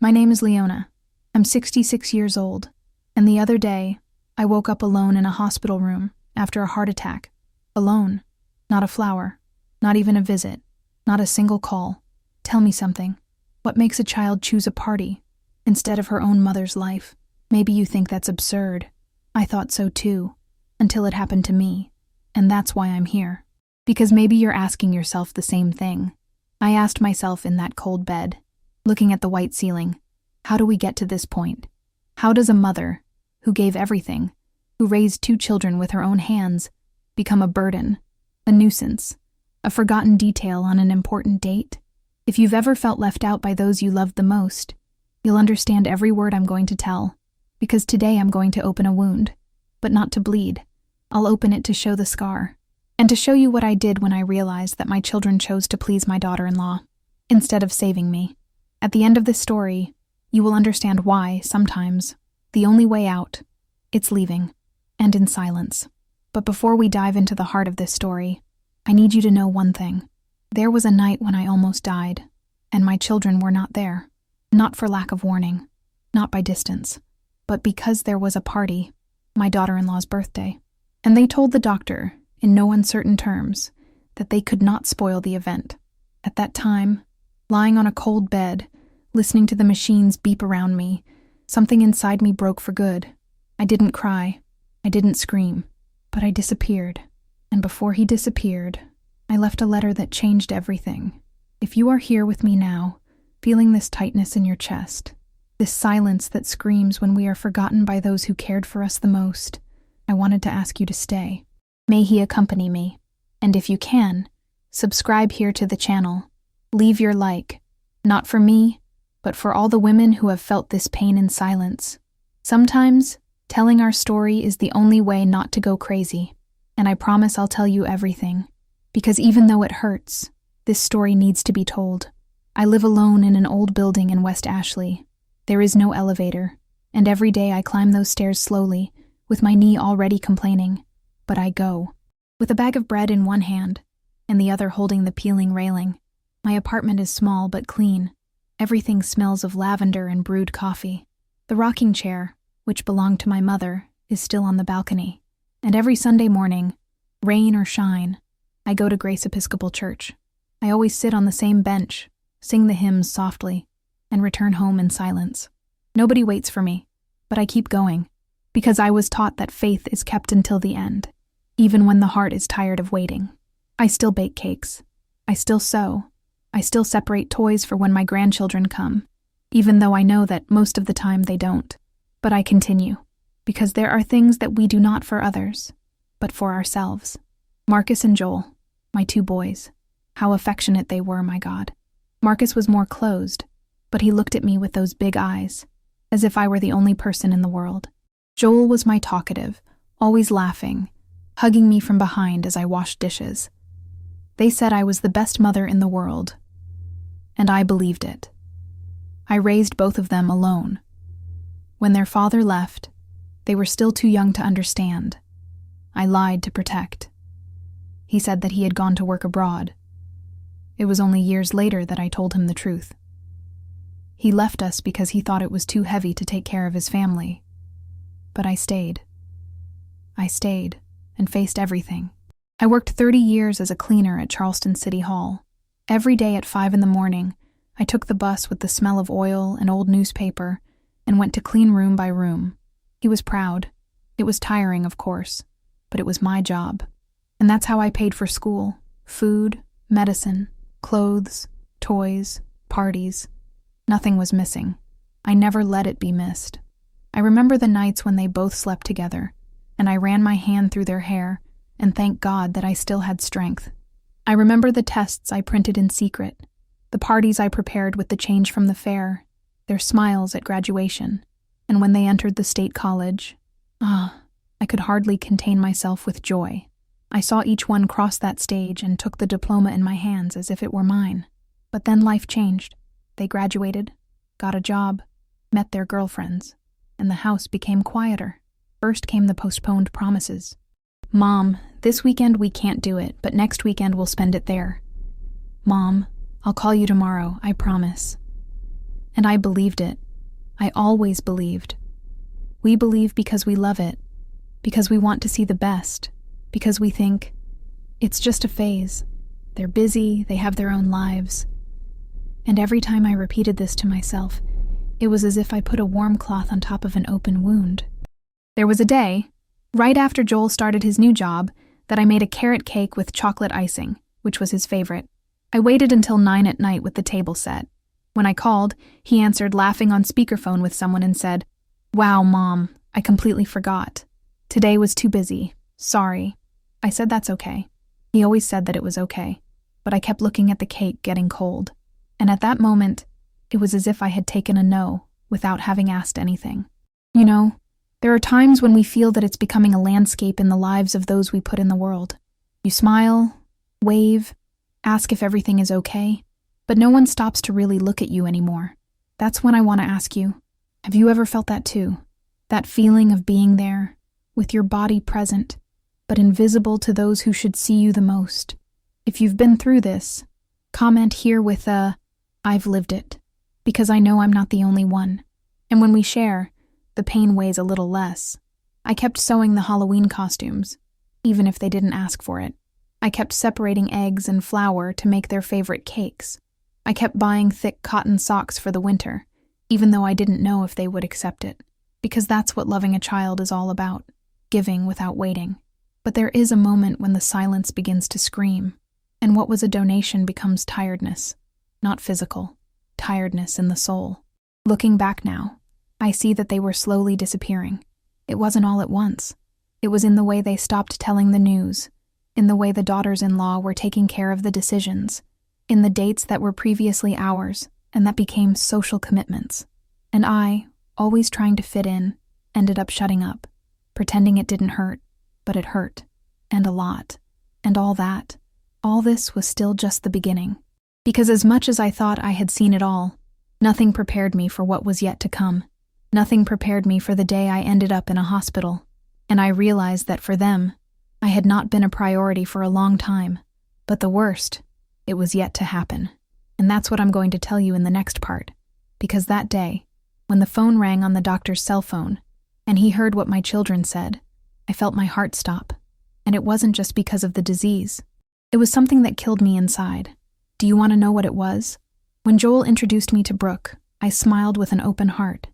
My name is Leona. I'm 66 years old, and the other day, I woke up alone in a hospital room after a heart attack. Alone. Not a flower. Not even a visit. Not a single call. Tell me something. What makes a child choose a party instead of her own mother's life? Maybe you think that's absurd. I thought so too, until it happened to me. And that's why I'm here. Because maybe you're asking yourself the same thing. I asked myself in that cold bed, looking at the white ceiling, how do we get to this point? How does a mother, who gave everything, who raised 2 children with her own hands, become a burden, a nuisance, a forgotten detail on an important date? If you've ever felt left out by those you loved the most, you'll understand every word I'm going to tell, because today I'm going to open a wound, but not to bleed. I'll open it to show the scar, and to show you what I did when I realized that my children chose to please my daughter-in-law, instead of saving me. At the end of this story, you will understand why, sometimes, the only way out, it's leaving, and in silence. But before we dive into the heart of this story, I need you to know one thing. There was a night when I almost died, and my children were not there. Not for lack of warning, not by distance, but because there was a party, my daughter-in-law's birthday. And they told the doctor, in no uncertain terms, that they could not spoil the event. At that time, lying on a cold bed, listening to the machines beep around me, something inside me broke for good. I didn't cry, I didn't scream, but I disappeared. And before he disappeared, I left a letter that changed everything. If you are here with me now, feeling this tightness in your chest, this silence that screams when we are forgotten by those who cared for us the most, I wanted to ask you to stay. May he accompany me. And if you can, subscribe here to the channel. Leave your like, not for me, but for all the women who have felt this pain in silence. Sometimes, telling our story is the only way not to go crazy, and I promise I'll tell you everything. Because even though it hurts, this story needs to be told. I live alone in an old building in West Ashley. There is no elevator, and every day I climb those stairs slowly, with my knee already complaining. But I go, with a bag of bread in one hand, and the other holding the peeling railing. My apartment is small but clean. Everything smells of lavender and brewed coffee. The rocking chair, which belonged to my mother, is still on the balcony. And every Sunday morning, rain or shine, I go to Grace Episcopal Church. I always sit on the same bench, sing the hymns softly, and return home in silence. Nobody waits for me, but I keep going, because I was taught that faith is kept until the end, even when the heart is tired of waiting. I still bake cakes. I still sew. I still separate toys for when my grandchildren come, even though I know that most of the time they don't. But I continue, because there are things that we do not for others, but for ourselves. Marcus and Joel, my 2 boys. How affectionate they were, my God. Marcus was more closed, but he looked at me with those big eyes, as if I were the only person in the world. Joel was my talkative, always laughing, hugging me from behind as I washed dishes. They said I was the best mother in the world, and I believed it. I raised both of them alone. When their father left, they were still too young to understand. I lied to protect. He said that he had gone to work abroad. It was only years later that I told him the truth. He left us because he thought it was too heavy to take care of his family. But I stayed. I stayed and faced everything. I worked 30 years as a cleaner at Charleston City Hall. Every day at 5 in the morning, I took the bus with the smell of oil and old newspaper and went to clean room by room. He was proud. It was tiring, of course, but it was my job. And that's how I paid for school, food, medicine, clothes, toys, parties. Nothing was missing. I never let it be missed. I remember the nights when they both slept together, and I ran my hand through their hair and thanked God that I still had strength. I remember the tests I printed in secret, the parties I prepared with the change from the fair, their smiles at graduation, and when they entered the state college. I could hardly contain myself with joy. I saw each one cross that stage and took the diploma in my hands as if it were mine. But then life changed. They graduated, got a job, met their girlfriends, and the house became quieter. First came the postponed promises. Mom, this weekend we can't do it, but next weekend we'll spend it there. Mom, I'll call you tomorrow, I promise. And I believed it. I always believed. We believe because we love it, because we want to see the best, because we think, it's just a phase. They're busy, they have their own lives. And every time I repeated this to myself, it was as if I put a warm cloth on top of an open wound. There was a day, right after Joel started his new job, that I made a carrot cake with chocolate icing, which was his favorite. I waited until 9 at night with the table set. When I called, he answered laughing on speakerphone with someone and said, "Wow, Mom, I completely forgot. Today was too busy. Sorry." I said that's okay. He always said that it was okay, but I kept looking at the cake getting cold. And at that moment, it was as if I had taken a no without having asked anything. You know, there are times when we feel that it's becoming a landscape in the lives of those we put in the world. You smile, wave, ask if everything is okay, but no one stops to really look at you anymore. That's when I want to ask you, have you ever felt that too? That feeling of being there, with your body present, but invisible to those who should see you the most. If you've been through this, comment here with I've lived it, because I know I'm not the only one. And when we share, the pain weighs a little less. I kept sewing the Halloween costumes, even if they didn't ask for it. I kept separating eggs and flour to make their favorite cakes. I kept buying thick cotton socks for the winter, even though I didn't know if they would accept it, because that's what loving a child is all about, giving without waiting. But there is a moment when the silence begins to scream, and what was a donation becomes tiredness, not physical, tiredness in the soul. Looking back now, I see that they were slowly disappearing. It wasn't all at once. It was in the way they stopped telling the news, in the way the daughters-in-law were taking care of the decisions, in the dates that were previously ours and that became social commitments. And I, always trying to fit in, ended up shutting up, pretending it didn't hurt, but it hurt, and a lot, and all that. All this was still just the beginning. Because as much as I thought I had seen it all, nothing prepared me for what was yet to come. Nothing prepared me for the day I ended up in a hospital, and I realized that for them, I had not been a priority for a long time. But the worst, it was yet to happen. And that's what I'm going to tell you in the next part. Because that day, when the phone rang on the doctor's cell phone, and he heard what my children said, I felt my heart stop. And it wasn't just because of the disease. It was something that killed me inside. Do you want to know what it was? When Joel introduced me to Brooke, I smiled with an open heart.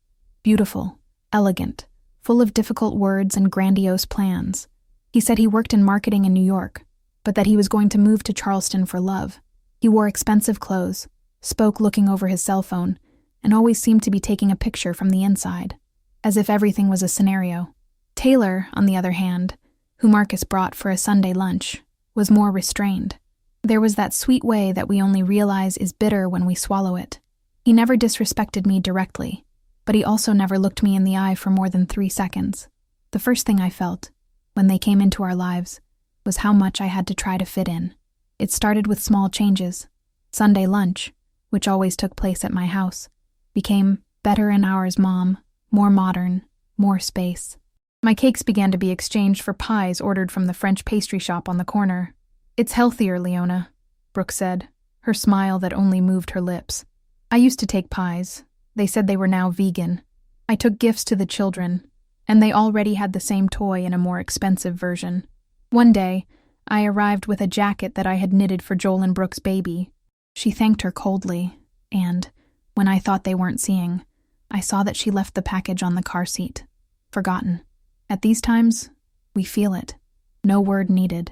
Beautiful, elegant, full of difficult words and grandiose plans. He said he worked in marketing in New York, but that he was going to move to Charleston for love. He wore expensive clothes, spoke looking over his cell phone, and always seemed to be taking a picture from the inside, as if everything was a scenario. Taylor, on the other hand, who Marcus brought for a Sunday lunch, was more restrained. There was that sweet way that we only realize is bitter when we swallow it. He never disrespected me directly, but he also never looked me in the eye for more than 3 seconds. The first thing I felt, when they came into our lives, was how much I had to try to fit in. It started with small changes. Sunday lunch, which always took place at my house, became better in ours, Mom, more modern, more space. My cakes began to be exchanged for pies ordered from the French pastry shop on the corner. "It's healthier, Leona," Brooke said, her smile that only moved her lips. I used to take pies. They said they were now vegan. I took gifts to the children, and they already had the same toy in a more expensive version. One day, I arrived with a jacket that I had knitted for Joel and Brooke's baby. She thanked her coldly, and, when I thought they weren't seeing, I saw that she left the package on the car seat. Forgotten. At these times, we feel it. No word needed.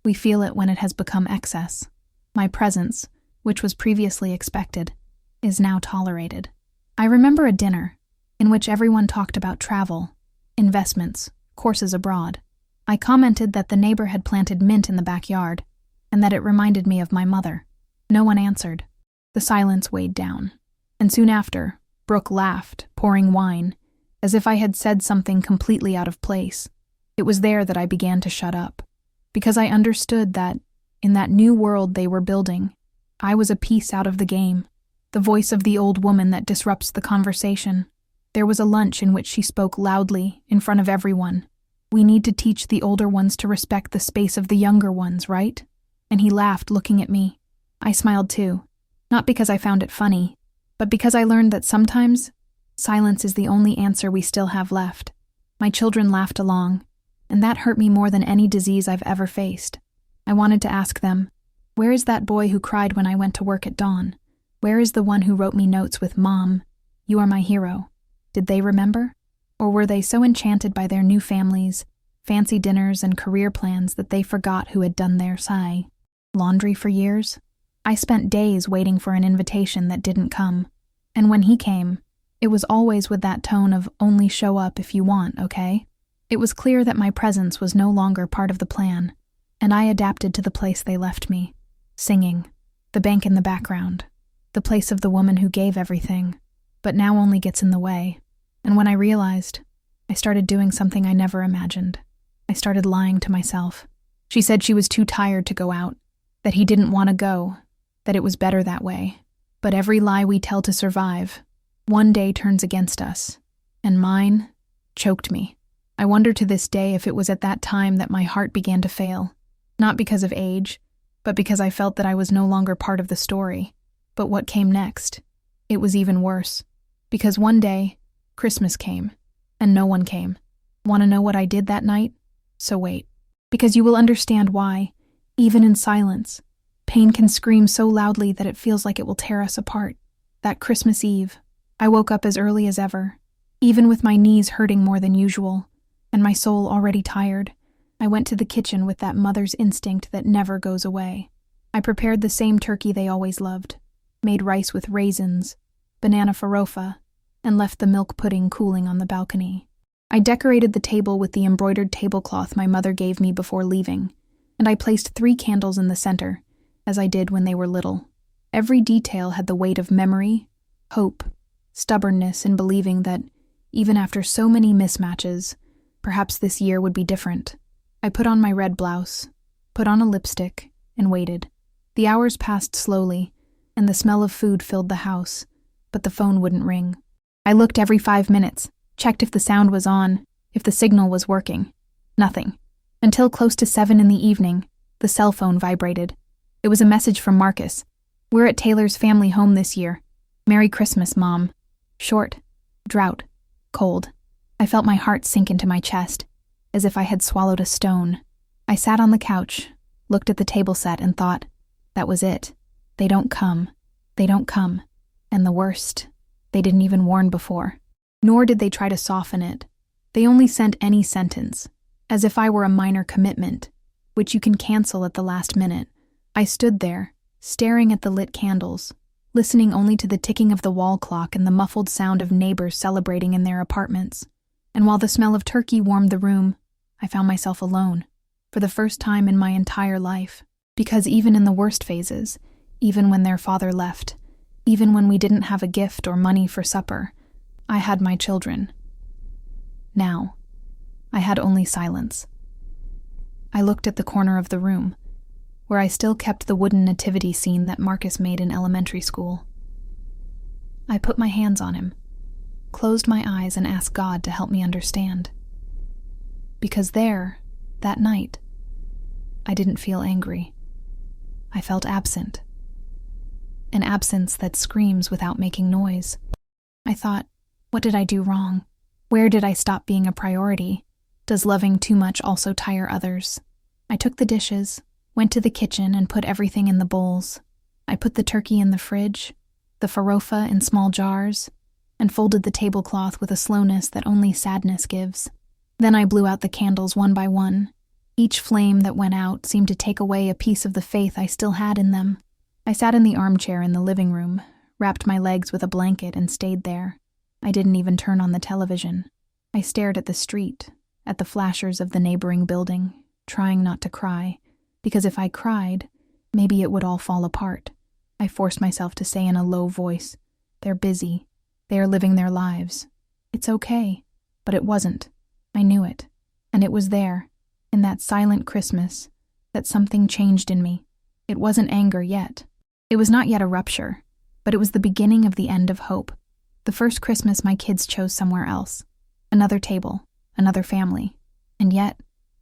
We feel it when it has become excess. My presence, which was previously expected, is now tolerated. I remember a dinner in which everyone talked about travel, investments, courses abroad. I commented that the neighbor had planted mint in the backyard, and that it reminded me of my mother. No one answered. The silence weighed down. And soon after, Brooke laughed, pouring wine, as if I had said something completely out of place. It was there that I began to shut up, because I understood that, in that new world they were building, I was a piece out of the game, the voice of the old woman that disrupts the conversation. There was a lunch in which she spoke loudly, in front of everyone. "We need to teach the older ones to respect the space of the younger ones, right?" And he laughed, looking at me. I smiled too, not because I found it funny, but because I learned that sometimes silence is the only answer we still have left. My children laughed along, and that hurt me more than any disease I've ever faced. I wanted to ask them, where is that boy who cried when I went to work at dawn? Where is the one who wrote me notes with "Mom, you are my hero"? Did they remember? Or were they so enchanted by their new families, fancy dinners, and career plans that they forgot who had done their laundry for years? I spent days waiting for an invitation that didn't come, and when he came, it was always with that tone of "only show up if you want, okay?" It was clear that my presence was no longer part of the plan, and I adapted to the place they left me. Singing, the bank in the background, the place of the woman who gave everything, but now only gets in the way. And when I realized, I started doing something I never imagined. I started lying to myself. She said she was too tired to go out, that he didn't want to go, that it was better that way. But every lie we tell to survive, one day turns against us, and mine choked me. I wonder to this day if it was at that time that my heart began to fail, not because of age, but because I felt that I was no longer part of the story. But what came next? It was even worse, because one day, Christmas came, and no one came. Want to know what I did that night? So wait, because you will understand why, even in silence, pain can scream so loudly that it feels like it will tear us apart. That Christmas Eve, I woke up as early as ever, even with my knees hurting more than usual, and my soul already tired. I went to the kitchen with that mother's instinct that never goes away. I prepared the same turkey they always loved, made rice with raisins, banana farofa, and left the milk pudding cooling on the balcony. I decorated the table with the embroidered tablecloth my mother gave me before leaving, and I placed 3 candles in the center, as I did when they were little. Every detail had the weight of memory, hope, stubbornness in believing that, even after so many mismatches, perhaps this year would be different. I put on my red blouse, put on a lipstick, and waited. The hours passed slowly, and the smell of food filled the house, but the phone wouldn't ring. I looked every 5 minutes, checked if the sound was on, if the signal was working. Nothing. Until close to 7 in the evening, the cell phone vibrated. It was a message from Marcus. "We're at Taylor's family home this year. Merry Christmas, Mom." Short, drought, cold. I felt my heart sink into my chest, as if I had swallowed a stone. I sat on the couch, looked at the table set, and thought, that was it. They don't come. They don't come. And the worst, they didn't even warn before. Nor did they try to soften it. They only sent any sentence, as if I were a minor commitment, which you can cancel at the last minute. I stood there, staring at the lit candles, listening only to the ticking of the wall clock and the muffled sound of neighbors celebrating in their apartments. And while the smell of turkey warmed the room, I found myself alone, for the first time in my entire life. Because even in the worst phases, even when their father left, even when we didn't have a gift or money for supper, I had my children. Now, I had only silence. I looked at the corner of the room, where I still kept the wooden nativity scene that Marcus made in elementary school. I put my hands on him, closed my eyes, and asked God to help me understand. Because there, that night, I didn't feel angry. I felt absent. An absence that screams without making noise. I thought, what did I do wrong? Where did I stop being a priority? Does loving too much also tire others? I took the dishes, went to the kitchen, and put everything in the bowls. I put the turkey in the fridge, the farofa in small jars, and folded the tablecloth with a slowness that only sadness gives. Then I blew out the candles one by one. Each flame that went out seemed to take away a piece of the faith I still had in them. I sat in the armchair in the living room, wrapped my legs with a blanket, and stayed there. I didn't even turn on the television. I stared at the street, at the flashers of the neighboring building, trying not to cry, because if I cried, maybe it would all fall apart. I forced myself to say in a low voice, "They're busy. They are living their lives. It's okay." But it wasn't. I knew it. And it was there, in that silent Christmas, that something changed in me. It wasn't anger yet. It was not yet a rupture, but it was the beginning of the end of hope. The first Christmas my kids chose somewhere else. Another table, another family. And yet,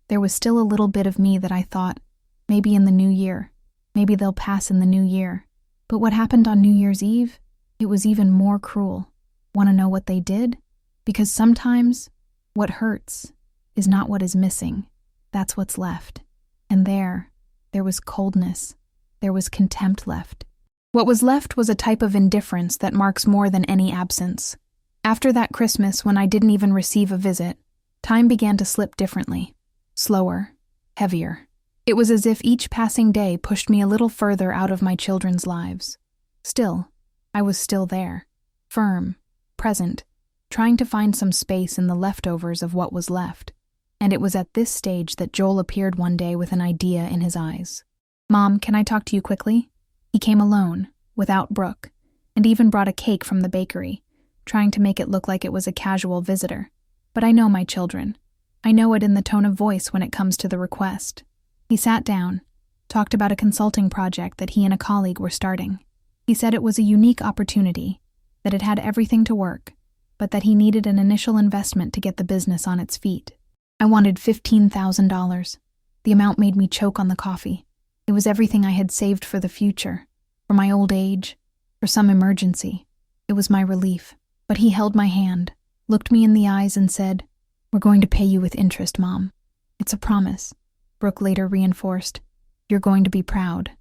there was still a little bit of me that I thought, maybe in the new year. Maybe they'll pass in the new year. But what happened on New Year's Eve? It was even more cruel. Want to know what they did? Because sometimes what hurts is not what is missing. That's what's left. And there was coldness. There was contempt left. What was left was a type of indifference that marks more than any absence. After that Christmas, when I didn't even receive a visit, time began to slip differently. Slower, heavier. It was as if each passing day pushed me a little further out of my children's lives. Still, I was still there, firm, present, trying to find some space in the leftovers of what was left. And it was at this stage that Joel appeared one day with an idea in his eyes. "Mom, can I talk to you quickly?" He came alone, without Brooke, and even brought a cake from the bakery, trying to make it look like it was a casual visitor. But I know my children. I know it in the tone of voice when it comes to the request. He sat down, talked about a consulting project that he and a colleague were starting. He said it was a unique opportunity, that it had everything to work, but that he needed an initial investment to get the business on its feet. I wanted $15,000. The amount made me choke on the coffee. It was everything I had saved for the future, for my old age, for some emergency. It was my relief. But he held my hand, looked me in the eyes and said, "We're going to pay you with interest, Mom. It's a promise." Brooke later reinforced, "You're going to be proud.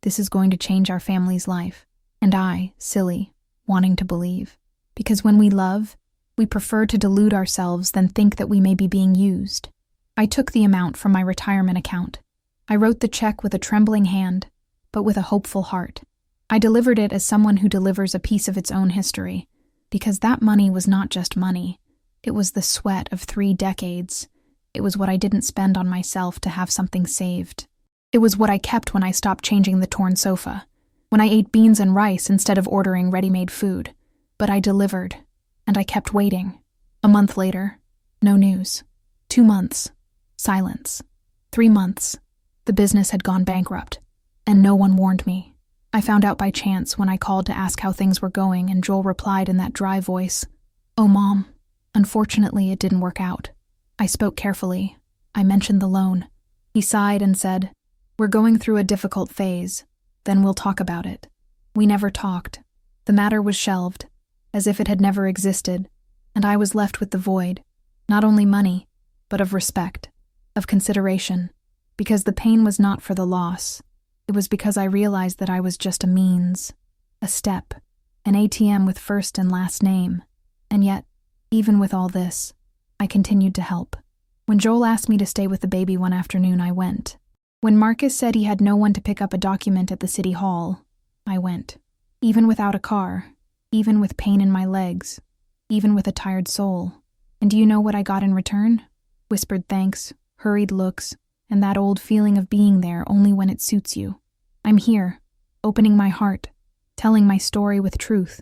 This is going to change our family's life." And I, silly, wanting to believe. Because when we love, we prefer to delude ourselves than think that we may be being used. I took the amount from my retirement account. I wrote the check with a trembling hand, but with a hopeful heart. I delivered it as someone who delivers a piece of its own history, because that money was not just money. It was the sweat of 3 decades. It was what I didn't spend on myself to have something saved. It was what I kept when I stopped changing the torn sofa, when I ate beans and rice instead of ordering ready-made food. But I delivered, and I kept waiting. A month later, no news. 2 months, silence. 3 months, the business had gone bankrupt, and no one warned me. I found out by chance when I called to ask how things were going, and Joel replied in that dry voice, "Oh, Mom, unfortunately it didn't work out." I spoke carefully. I mentioned the loan. He sighed and said, "We're going through a difficult phase. Then we'll talk about it." We never talked. The matter was shelved, as if it had never existed, and I was left with the void, not only money, but of respect, of consideration, because the pain was not for the loss. It was because I realized that I was just a means, a step, an ATM with first and last name. And yet, even with all this, I continued to help. When Joel asked me to stay with the baby one afternoon, I went. When Marcus said he had no one to pick up a document at the city hall, I went. Even without a car, even with pain in my legs, even with a tired soul. And do you know what I got in return? Whispered thanks, hurried looks, and that old feeling of being there only when it suits you. I'm here, opening my heart, telling my story with truth,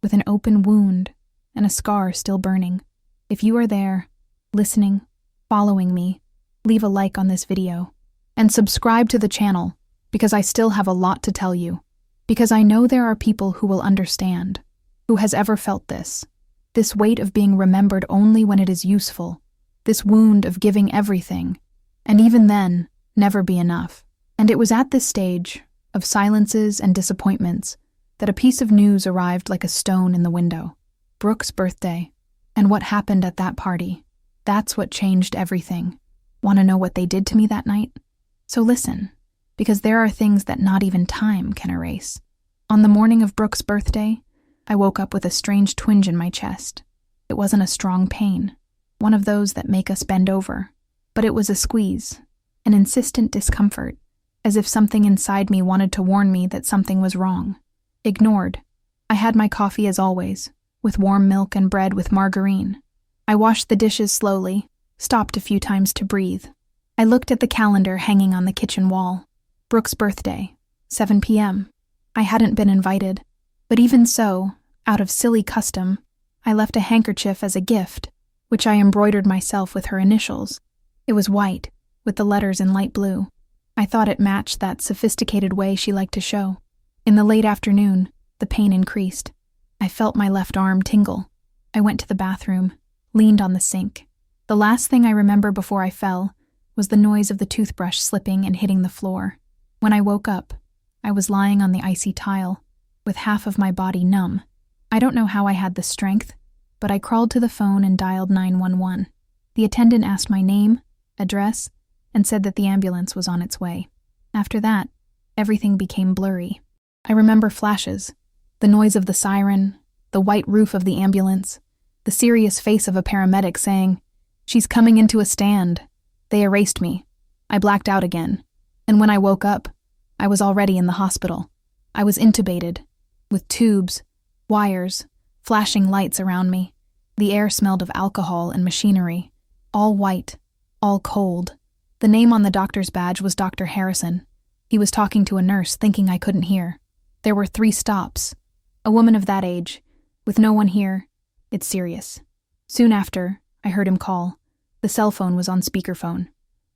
with an open wound and a scar still burning. If you are there, listening, following me, leave a like on this video, and subscribe to the channel, because I still have a lot to tell you, because I know there are people who will understand, who has ever felt this weight of being remembered only when it is useful, this wound of giving everything, and even then, never be enough. And it was at this stage, of silences and disappointments, that a piece of news arrived like a stone in the window. Brooke's birthday. And what happened at that party. That's what changed everything. Want to know what they did to me that night? So listen, because there are things that not even time can erase. On the morning of Brooke's birthday, I woke up with a strange twinge in my chest. It wasn't a strong pain, one of those that make us bend over, but it was a squeeze, an insistent discomfort, as if something inside me wanted to warn me that something was wrong. Ignored. I had my coffee as always, with warm milk and bread with margarine. I washed the dishes slowly, stopped a few times to breathe. I looked at the calendar hanging on the kitchen wall. Brooke's birthday, 7 p.m. I hadn't been invited, but even so, out of silly custom, I left a handkerchief as a gift, which I embroidered myself with her initials. It was white, with the letters in light blue. I thought it matched that sophisticated way she liked to show. In the late afternoon, the pain increased. I felt my left arm tingle. I went to the bathroom, leaned on the sink. The last thing I remember before I fell was the noise of the toothbrush slipping and hitting the floor. When I woke up, I was lying on the icy tile, with half of my body numb, I don't know how I had the strength, but I crawled to the phone and dialed 911. The attendant asked my name, address, and said that the ambulance was on its way. After that, everything became blurry. I remember flashes, the noise of the siren, the white roof of the ambulance, the serious face of a paramedic saying, "She's coming into a stand." They erased me. I blacked out again. And when I woke up, I was already in the hospital. I was intubated, with tubes, wires, flashing lights around me. The air smelled of alcohol and machinery. All white, all cold. The name on the doctor's badge was Dr. Harrison. He was talking to a nurse, thinking I couldn't hear. There were 3 stops. A woman of that age, with no one here. It's serious. Soon after, I heard him call. The cell phone was on speakerphone.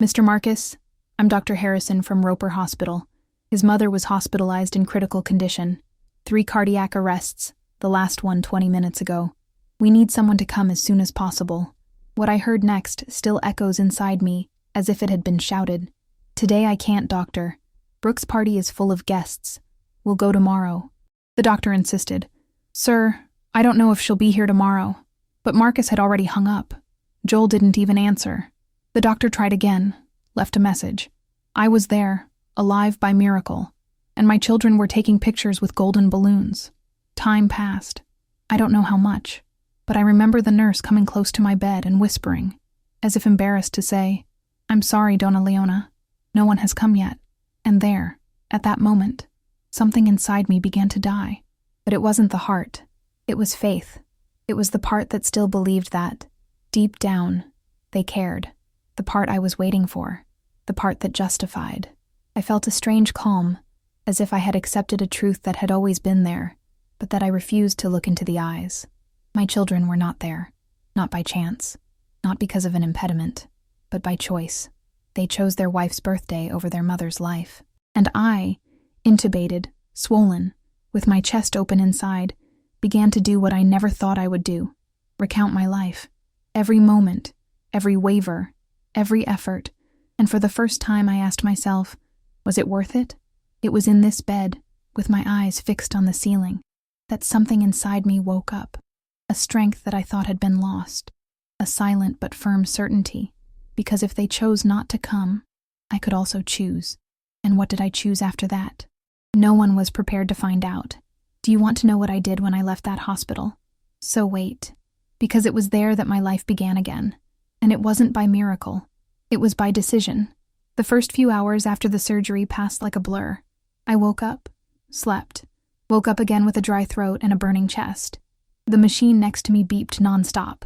"Mr. Marcus, I'm Dr. Harrison from Roper Hospital. His mother was hospitalized in critical condition. 3 cardiac arrests, the last one 20 minutes ago. We need someone to come as soon as possible." What I heard next still echoes inside me as if it had been shouted. "Today I can't, doctor. Brooke's party is full of guests. We'll go tomorrow." The doctor insisted. "Sir, I don't know if she'll be here tomorrow." But Marcus had already hung up. Joel didn't even answer. The doctor tried again, left a message. I was there, alive by miracle, and my children were taking pictures with golden balloons. Time passed. I don't know how much, but I remember the nurse coming close to my bed and whispering, as if embarrassed to say, "I'm sorry, Donna Leona. No one has come yet." And there, at that moment, something inside me began to die. But it wasn't the heart. It was faith. It was the part that still believed that, deep down, they cared. The part I was waiting for. The part that justified. I felt a strange calm, as if I had accepted a truth that had always been there, but that I refused to look into the eyes. My children were not there. Not by chance. Not because of an impediment, but by choice. They chose their wife's birthday over their mother's life. And I, intubated, swollen, with my chest open inside, began to do what I never thought I would do. Recount my life. Every moment, every waver, every effort, and for the first time I asked myself, was it worth it? It was in this bed, with my eyes fixed on the ceiling, that something inside me woke up. A strength that I thought had been lost. A silent but firm certainty, because if they chose not to come, I could also choose. And what did I choose after that? No one was prepared to find out. Do you want to know what I did when I left that hospital? So wait, because it was there that my life began again. And it wasn't by miracle. It was by decision. The first few hours after the surgery passed like a blur. I woke up, slept, woke up again with a dry throat and a burning chest. The machine next to me beeped nonstop,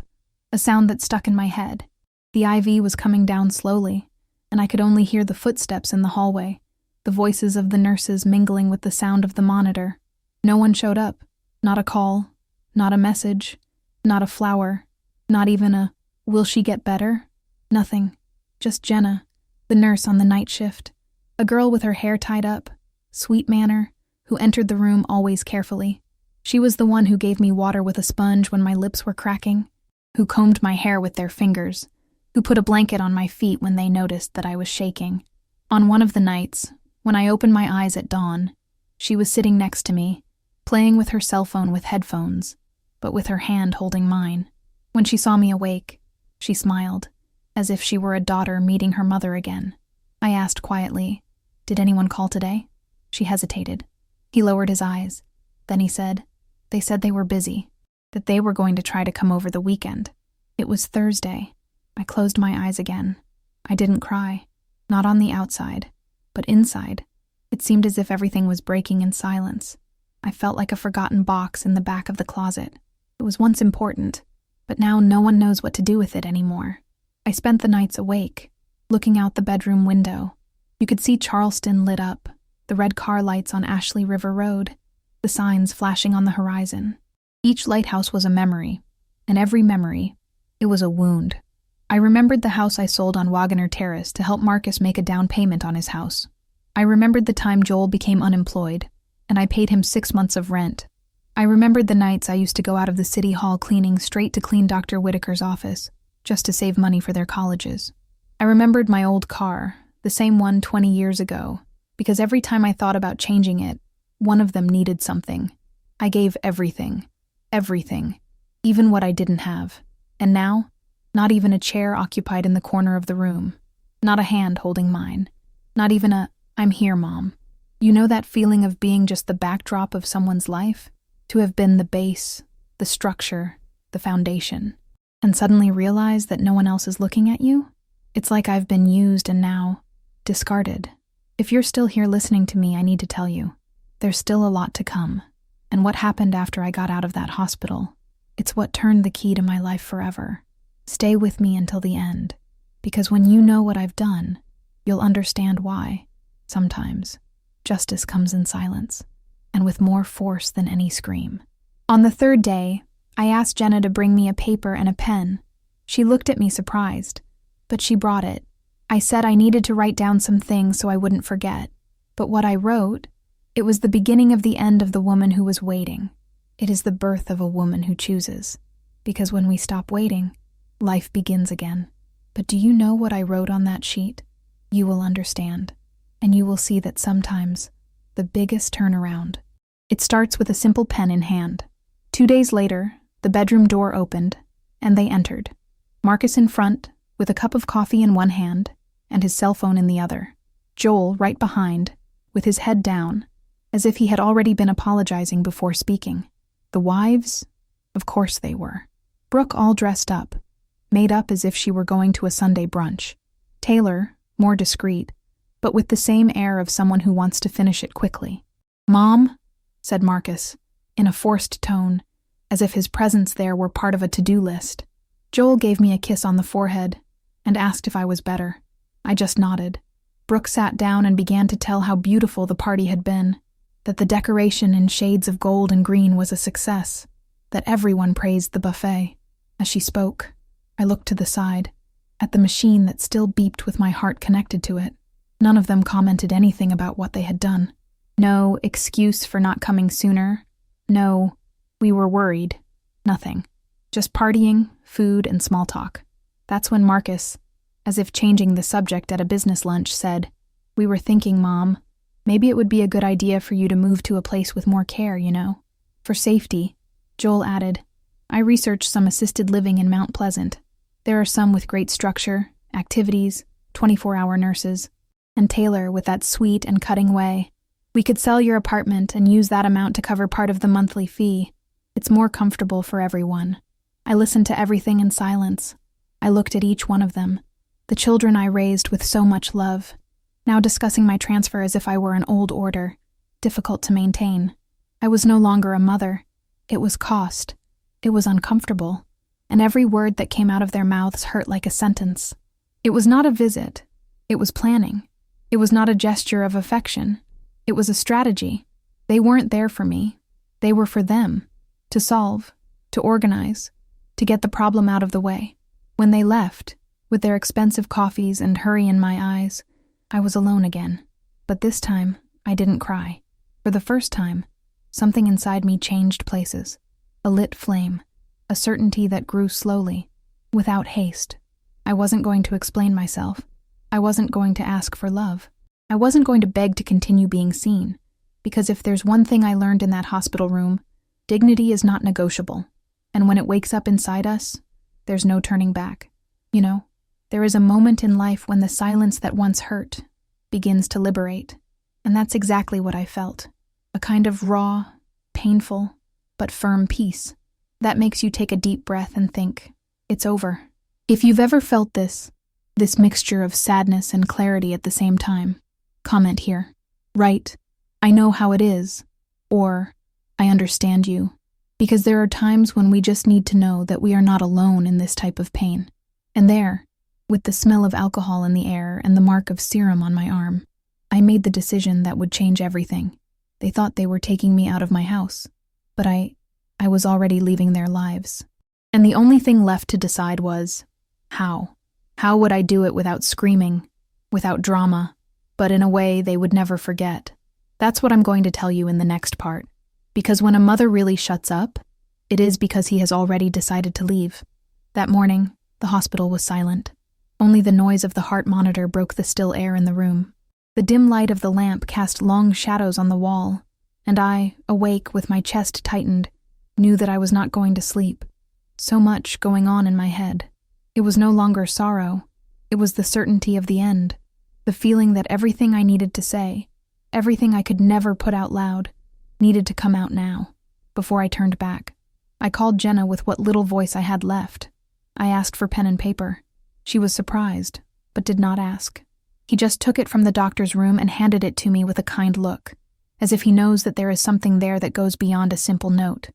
a sound that stuck in my head. The IV was coming down slowly, and I could only hear the footsteps in the hallway, the voices of the nurses mingling with the sound of the monitor. No one showed up. Not a call, not a message, not a flower, not even a, "Will she get better?" Nothing. Just Jenna, the nurse on the night shift, a girl with her hair tied up, sweet manner, who entered the room always carefully. She was the one who gave me water with a sponge when my lips were cracking, who combed my hair with their fingers, who put a blanket on my feet when they noticed that I was shaking. On one of the nights, when I opened my eyes at dawn, she was sitting next to me, playing with her cell phone with headphones, but with her hand holding mine. When she saw me awake, she smiled, as if she were a daughter meeting her mother again. I asked quietly, "Did anyone call today?" She hesitated. He lowered his eyes. Then he said, "They said they were busy, that they were going to try to come over the weekend." It was Thursday. I closed my eyes again. I didn't cry, not on the outside, but inside. It seemed as if everything was breaking in silence. I felt like a forgotten box in the back of the closet. It was once important, but now no one knows what to do with it anymore. I spent the nights awake, looking out the bedroom window. You could see Charleston lit up, the red car lights on Ashley River Road, the signs flashing on the horizon. Each lighthouse was a memory, and every memory, it was a wound. I remembered the house I sold on Wagner Terrace to help Marcus make a down payment on his house. I remembered the time Joel became unemployed, and I paid him 6 months of rent. I remembered the nights I used to go out of the city hall cleaning straight to clean Dr. Whitaker's office, just to save money for their colleges. I remembered my old car, the same one 20 years ago, because every time I thought about changing it, one of them needed something. I gave everything. Everything, even what I didn't have. And now, not even a chair occupied in the corner of the room. Not a hand holding mine. Not even a, "I'm here, Mom." You know that feeling of being just the backdrop of someone's life? To have been the base, the structure, the foundation, and suddenly realize that no one else is looking at you? It's like I've been used and now discarded. If you're still here listening to me, I need to tell you, there's still a lot to come. And what happened after I got out of that hospital, it's what turned the key to my life forever. Stay with me until the end, because when you know what I've done, you'll understand why, sometimes, justice comes in silence, and with more force than any scream. On the third day, I asked Jenna to bring me a paper and a pen. She looked at me surprised, but she brought it. I said I needed to write down some things so I wouldn't forget. But what I wrote, it was the beginning of the end of the woman who was waiting. It is the birth of a woman who chooses. Because when we stop waiting, life begins again. But do you know what I wrote on that sheet? You will understand, and you will see that sometimes the biggest turnaround. It starts with a simple pen in hand. 2 days later, the bedroom door opened, and they entered. Marcus in front, with a cup of coffee in one hand, and his cell phone in the other. Joel right behind, with his head down, as if he had already been apologizing before speaking. The wives? Of course they were. Brooke all dressed up, made up as if she were going to a Sunday brunch. Taylor, more discreet, but with the same air of someone who wants to finish it quickly. "Mom," said Marcus, in a forced tone, as if his presence there were part of a to-do list. Joel gave me a kiss on the forehead and asked if I was better. I just nodded. Brooke sat down and began to tell how beautiful the party had been, that the decoration in shades of gold and green was a success, that everyone praised the buffet. As she spoke, I looked to the side, at the machine that still beeped with my heart connected to it. None of them commented anything about what they had done. No excuse for not coming sooner. No, we were worried. Nothing. Just partying, food, and small talk. That's when Marcus, as if changing the subject at a business lunch, said, "We were thinking, Mom, maybe it would be a good idea for you to move to a place with more care, you know. For safety." Joel added, "I researched some assisted living in Mount Pleasant. There are some with great structure, activities, 24-hour nurses. And Taylor with that sweet and cutting way. We could sell your apartment and use that amount to cover part of the monthly fee. It's more comfortable for everyone." I listened to everything in silence. I looked at each one of them, the children I raised with so much love, now discussing my transfer as if I were an old order, difficult to maintain. I was no longer a mother. It was cost. It was uncomfortable. And every word that came out of their mouths hurt like a sentence. It was not a visit. It was planning. It was not a gesture of affection. It was a strategy. They weren't there for me. They were for them. To solve. To organize. To get the problem out of the way. When they left, with their expensive coffees and hurry in my eyes, I was alone again. But this time, I didn't cry. For the first time, something inside me changed places. A lit flame. A certainty that grew slowly, without haste. I wasn't going to explain myself. I wasn't going to ask for love. I wasn't going to beg to continue being seen. Because if there's one thing I learned in that hospital room, dignity is not negotiable. And when it wakes up inside us, there's no turning back. You know, there is a moment in life when the silence that once hurt begins to liberate. And that's exactly what I felt. A kind of raw, painful, but firm peace. That makes you take a deep breath and think, it's over. If you've ever felt this mixture of sadness and clarity at the same time, comment here. Write, "I know how it is," or "I understand you." Because there are times when we just need to know that we are not alone in this type of pain. And there, with the smell of alcohol in the air and the mark of serum on my arm, I made the decision that would change everything. They thought they were taking me out of my house, but I was already leaving their lives. And the only thing left to decide was, how? How would I do it without screaming, without drama, but in a way they would never forget? That's what I'm going to tell you in the next part. Because when a mother really shuts up, it is because he has already decided to leave. That morning, the hospital was silent. Only the noise of the heart monitor broke the still air in the room. The dim light of the lamp cast long shadows on the wall, and I, awake with my chest tightened, knew that I was not going to sleep. So much going on in my head. It was no longer sorrow. It was the certainty of the end. The feeling that everything I needed to say, everything I could never put out loud, needed to come out now, before I turned back. I called Jenna with what little voice I had left. I asked for pen and paper. She was surprised, but did not ask. He just took it from the doctor's room and handed it to me with a kind look, as if he knows that there is something there that goes beyond a simple note.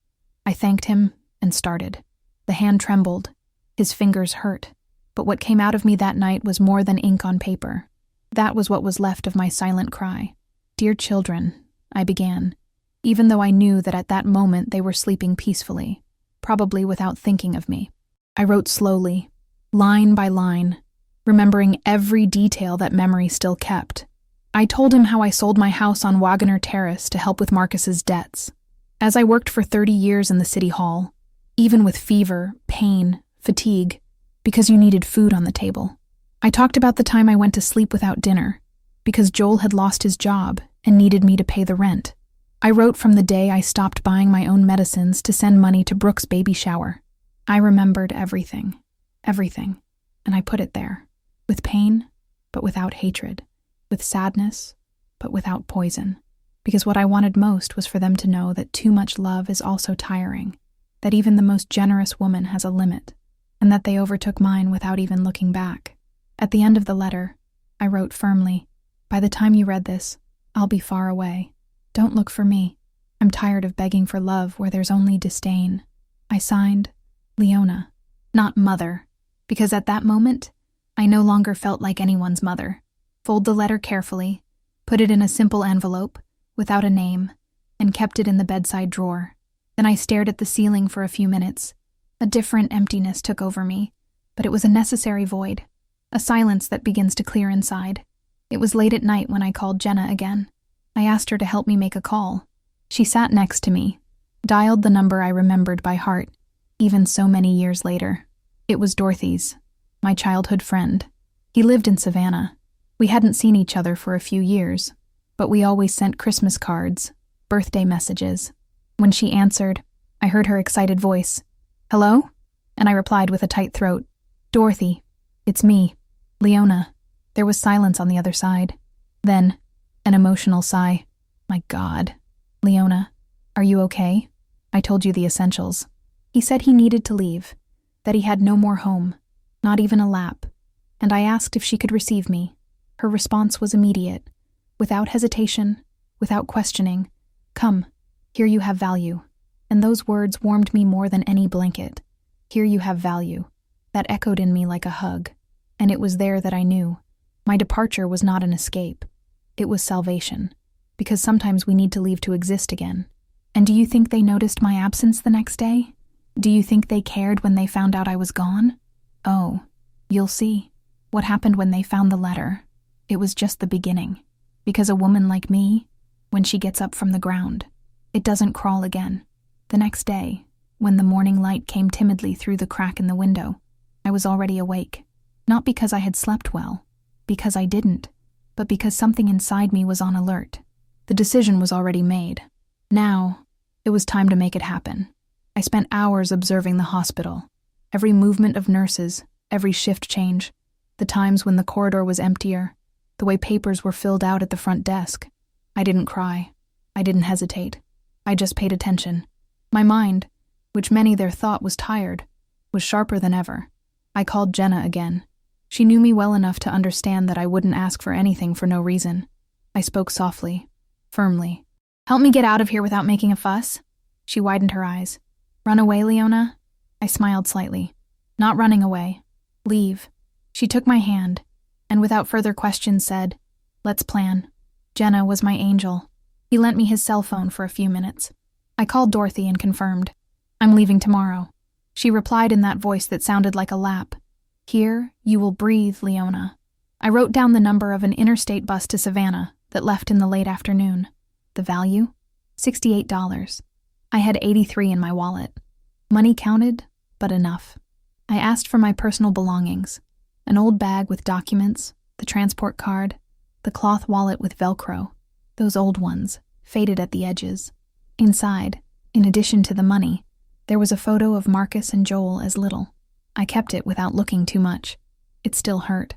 I thanked him and started. The hand trembled. His fingers hurt. But what came out of me that night was more than ink on paper. That was what was left of my silent cry. "Dear children," I began, even though I knew that at that moment they were sleeping peacefully, probably without thinking of me. I wrote slowly, line by line, remembering every detail that memory still kept. I told him how I sold my house on Wagoner Terrace to help with Marcus's debts. As I worked for 30 years in the city hall, even with fever, pain, fatigue, because you needed food on the table. I talked about the time I went to sleep without dinner, because Joel had lost his job and needed me to pay the rent. I wrote from the day I stopped buying my own medicines to send money to Brooke's baby shower. I remembered everything, and I put it there. With pain, but without hatred. With sadness, but without poison. Because what I wanted most was for them to know that too much love is also tiring, that even the most generous woman has a limit, and that they overtook mine without even looking back. At the end of the letter, I wrote firmly, "By the time you read this, I'll be far away. Don't look for me. I'm tired of begging for love where there's only disdain." I signed, Leona, not mother, because at that moment, I no longer felt like anyone's mother. Fold the letter carefully, put it in a simple envelope, without a name, and kept it in the bedside drawer. Then I stared at the ceiling for a few minutes. A different emptiness took over me, but it was a necessary void, a silence that begins to clear inside. It was late at night when I called Jenna again. I asked her to help me make a call. She sat next to me, dialed the number I remembered by heart, even so many years later. It was Dorothy's, my childhood friend. He lived in Savannah. We hadn't seen each other for a few years, but we always sent Christmas cards, birthday messages. When she answered, I heard her excited voice. "Hello?" And I replied with a tight throat, "Dorothy, it's me, Leona." There was silence on the other side. Then, an emotional sigh. "My God. Leona, are you okay? I told you the essentials." He said he needed to leave, that he had no more home, not even a lap, and I asked if she could receive me. Her response was immediate, without hesitation, without questioning. "Come, here you have value." And those words warmed me more than any blanket. Here you have value. That echoed in me like a hug, and it was there that I knew. My departure was not an escape. It was salvation, because sometimes we need to leave to exist again. And do you think they noticed my absence the next day? Do you think they cared when they found out I was gone? Oh, you'll see. What happened when they found the letter? It was just the beginning. Because a woman like me, when she gets up from the ground, it doesn't crawl again. The next day, when the morning light came timidly through the crack in the window, I was already awake. Not because I had slept well, because I didn't, but because something inside me was on alert. The decision was already made. Now, it was time to make it happen. I spent hours observing the hospital, every movement of nurses, every shift change, the times when the corridor was emptier, the way papers were filled out at the front desk. I didn't cry. I didn't hesitate. I just paid attention. My mind, which many there thought was tired, was sharper than ever. I called Jenna again. She knew me well enough to understand that I wouldn't ask for anything for no reason. I spoke softly, firmly. "Help me get out of here without making a fuss." She widened her eyes. "Run away, Leona?" I smiled slightly. "Not running away. Leave." She took my hand, and without further question said, "Let's plan." Jenna was my angel. He lent me his cell phone for a few minutes. I called Dorothy and confirmed, "I'm leaving tomorrow." She replied in that voice that sounded like a lap. "Here you will breathe, Leona." I wrote down the number of an interstate bus to Savannah that left in the late afternoon. The value? $68. I had $83 in my wallet. Money counted, but enough. I asked for my personal belongings, an old bag with documents, the transport card, the cloth wallet with Velcro, those old ones, faded at the edges. Inside, in addition to the money, There was a photo of Marcus and Joel as little. I kept it without looking too much. It still hurt.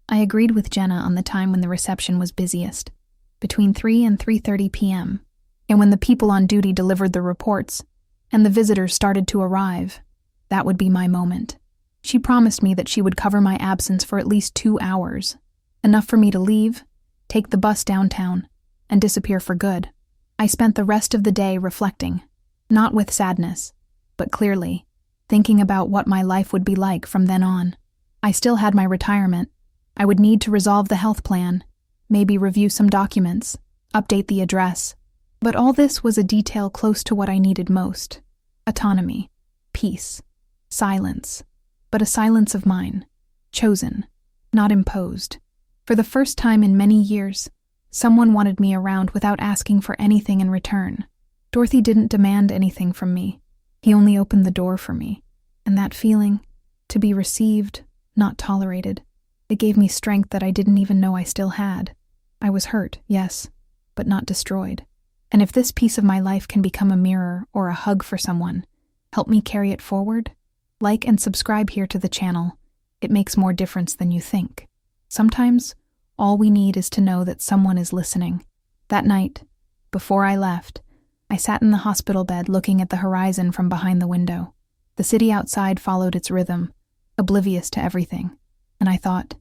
I agreed with Jenna on the time when the reception was busiest, between 3 and 3:30 p.m., and when the people on duty delivered the reports and the visitors started to arrive. That would be my moment. She promised me that she would cover my absence for at least 2 hours, enough for me to leave, take the bus downtown, and disappear for good. I spent the rest of the day reflecting, not with sadness, but clearly, thinking about what my life would be like from then on. I still had my retirement. I would need to resolve the health plan, maybe review some documents, update the address. But all this was a detail close to what I needed most. Autonomy, peace, silence, but a silence of mine, chosen, not imposed. For the first time in many years, someone wanted me around without asking for anything in return. Dorothy didn't demand anything from me. He only opened the door for me. And that feeling, to be received, not tolerated, it gave me strength that I didn't even know I still had. I was hurt, yes, but not destroyed. And if this piece of my life can become a mirror or a hug for someone, help me carry it forward, like and subscribe here to the channel. It makes more difference than you think. Sometimes, all we need is to know that someone is listening. That night, before I left, I sat in the hospital bed looking at the horizon from behind the window. The city outside followed its rhythm, oblivious to everything. And I thought,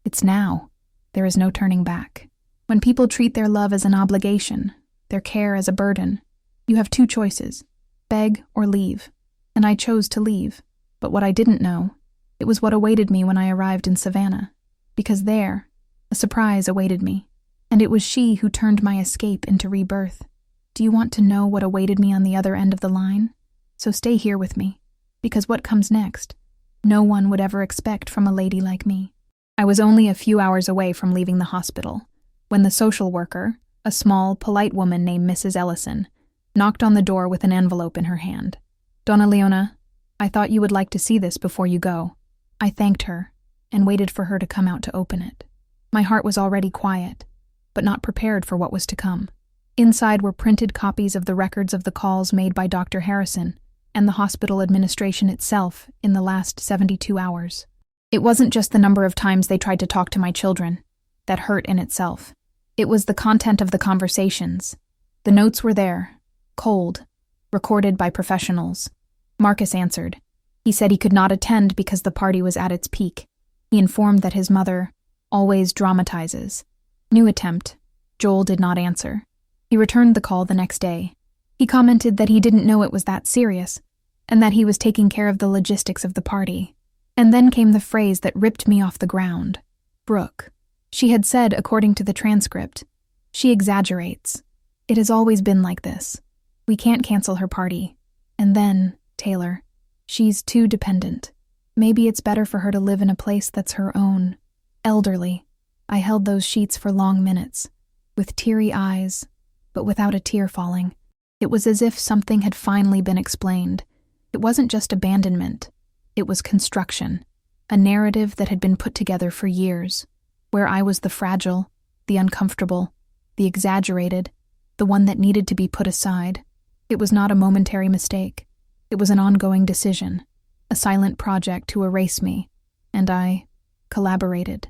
it's now. There is no turning back. When people treat their love as an obligation, their care as a burden, you have 2 choices, beg or leave. And I chose to leave. But what I didn't know, it was what awaited me when I arrived in Savannah. Because there, a surprise awaited me. And it was she who turned my escape into rebirth. Do you want to know what awaited me on the other end of the line? So stay here with me. Because what comes next, no one would ever expect from a lady like me. I was only a few hours away from leaving the hospital, when the social worker, a small, polite woman named Mrs. Ellison, knocked on the door with an envelope in her hand. Donna Leona, I thought you would like to see this before you go. I thanked her, and waited for her to come out to open it. My heart was already quiet, but not prepared for what was to come. Inside were printed copies of the records of the calls made by Dr. Harrison and the hospital administration itself in the last 72 hours. It wasn't just the number of times they tried to talk to my children that hurt in itself. It was the content of the conversations. The notes were there, cold, recorded by professionals. Marcus answered. He said he could not attend because the party was at its peak. He informed that his mother always dramatizes. New attempt. Joel did not answer. He returned the call the next day. He commented that he didn't know it was that serious, and that he was taking care of the logistics of the party. And then came the phrase that ripped me off the ground. Brooke. She had said, according to the transcript, she exaggerates. It has always been like this. We can't cancel her party. And then, Taylor, she's too dependent. Maybe it's better for her to live in a place that's her own. Elderly. I held those sheets for long minutes, with teary eyes, but without a tear falling. It was as if something had finally been explained. It wasn't just abandonment. It was construction, a narrative that had been put together for years, where I was the fragile, the uncomfortable, the exaggerated, the one that needed to be put aside. It was not a momentary mistake. It was an ongoing decision, a silent project to erase me, and I collaborated.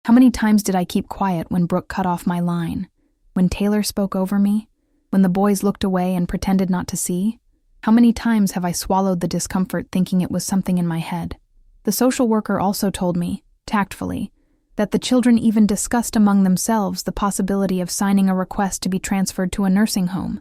How many times did I keep quiet when Brooke cut off my line? When Taylor spoke over me? When the boys looked away and pretended not to see? How many times have I swallowed the discomfort thinking it was something in my head? The social worker also told me, tactfully, that the children even discussed among themselves the possibility of signing a request to be transferred to a nursing home,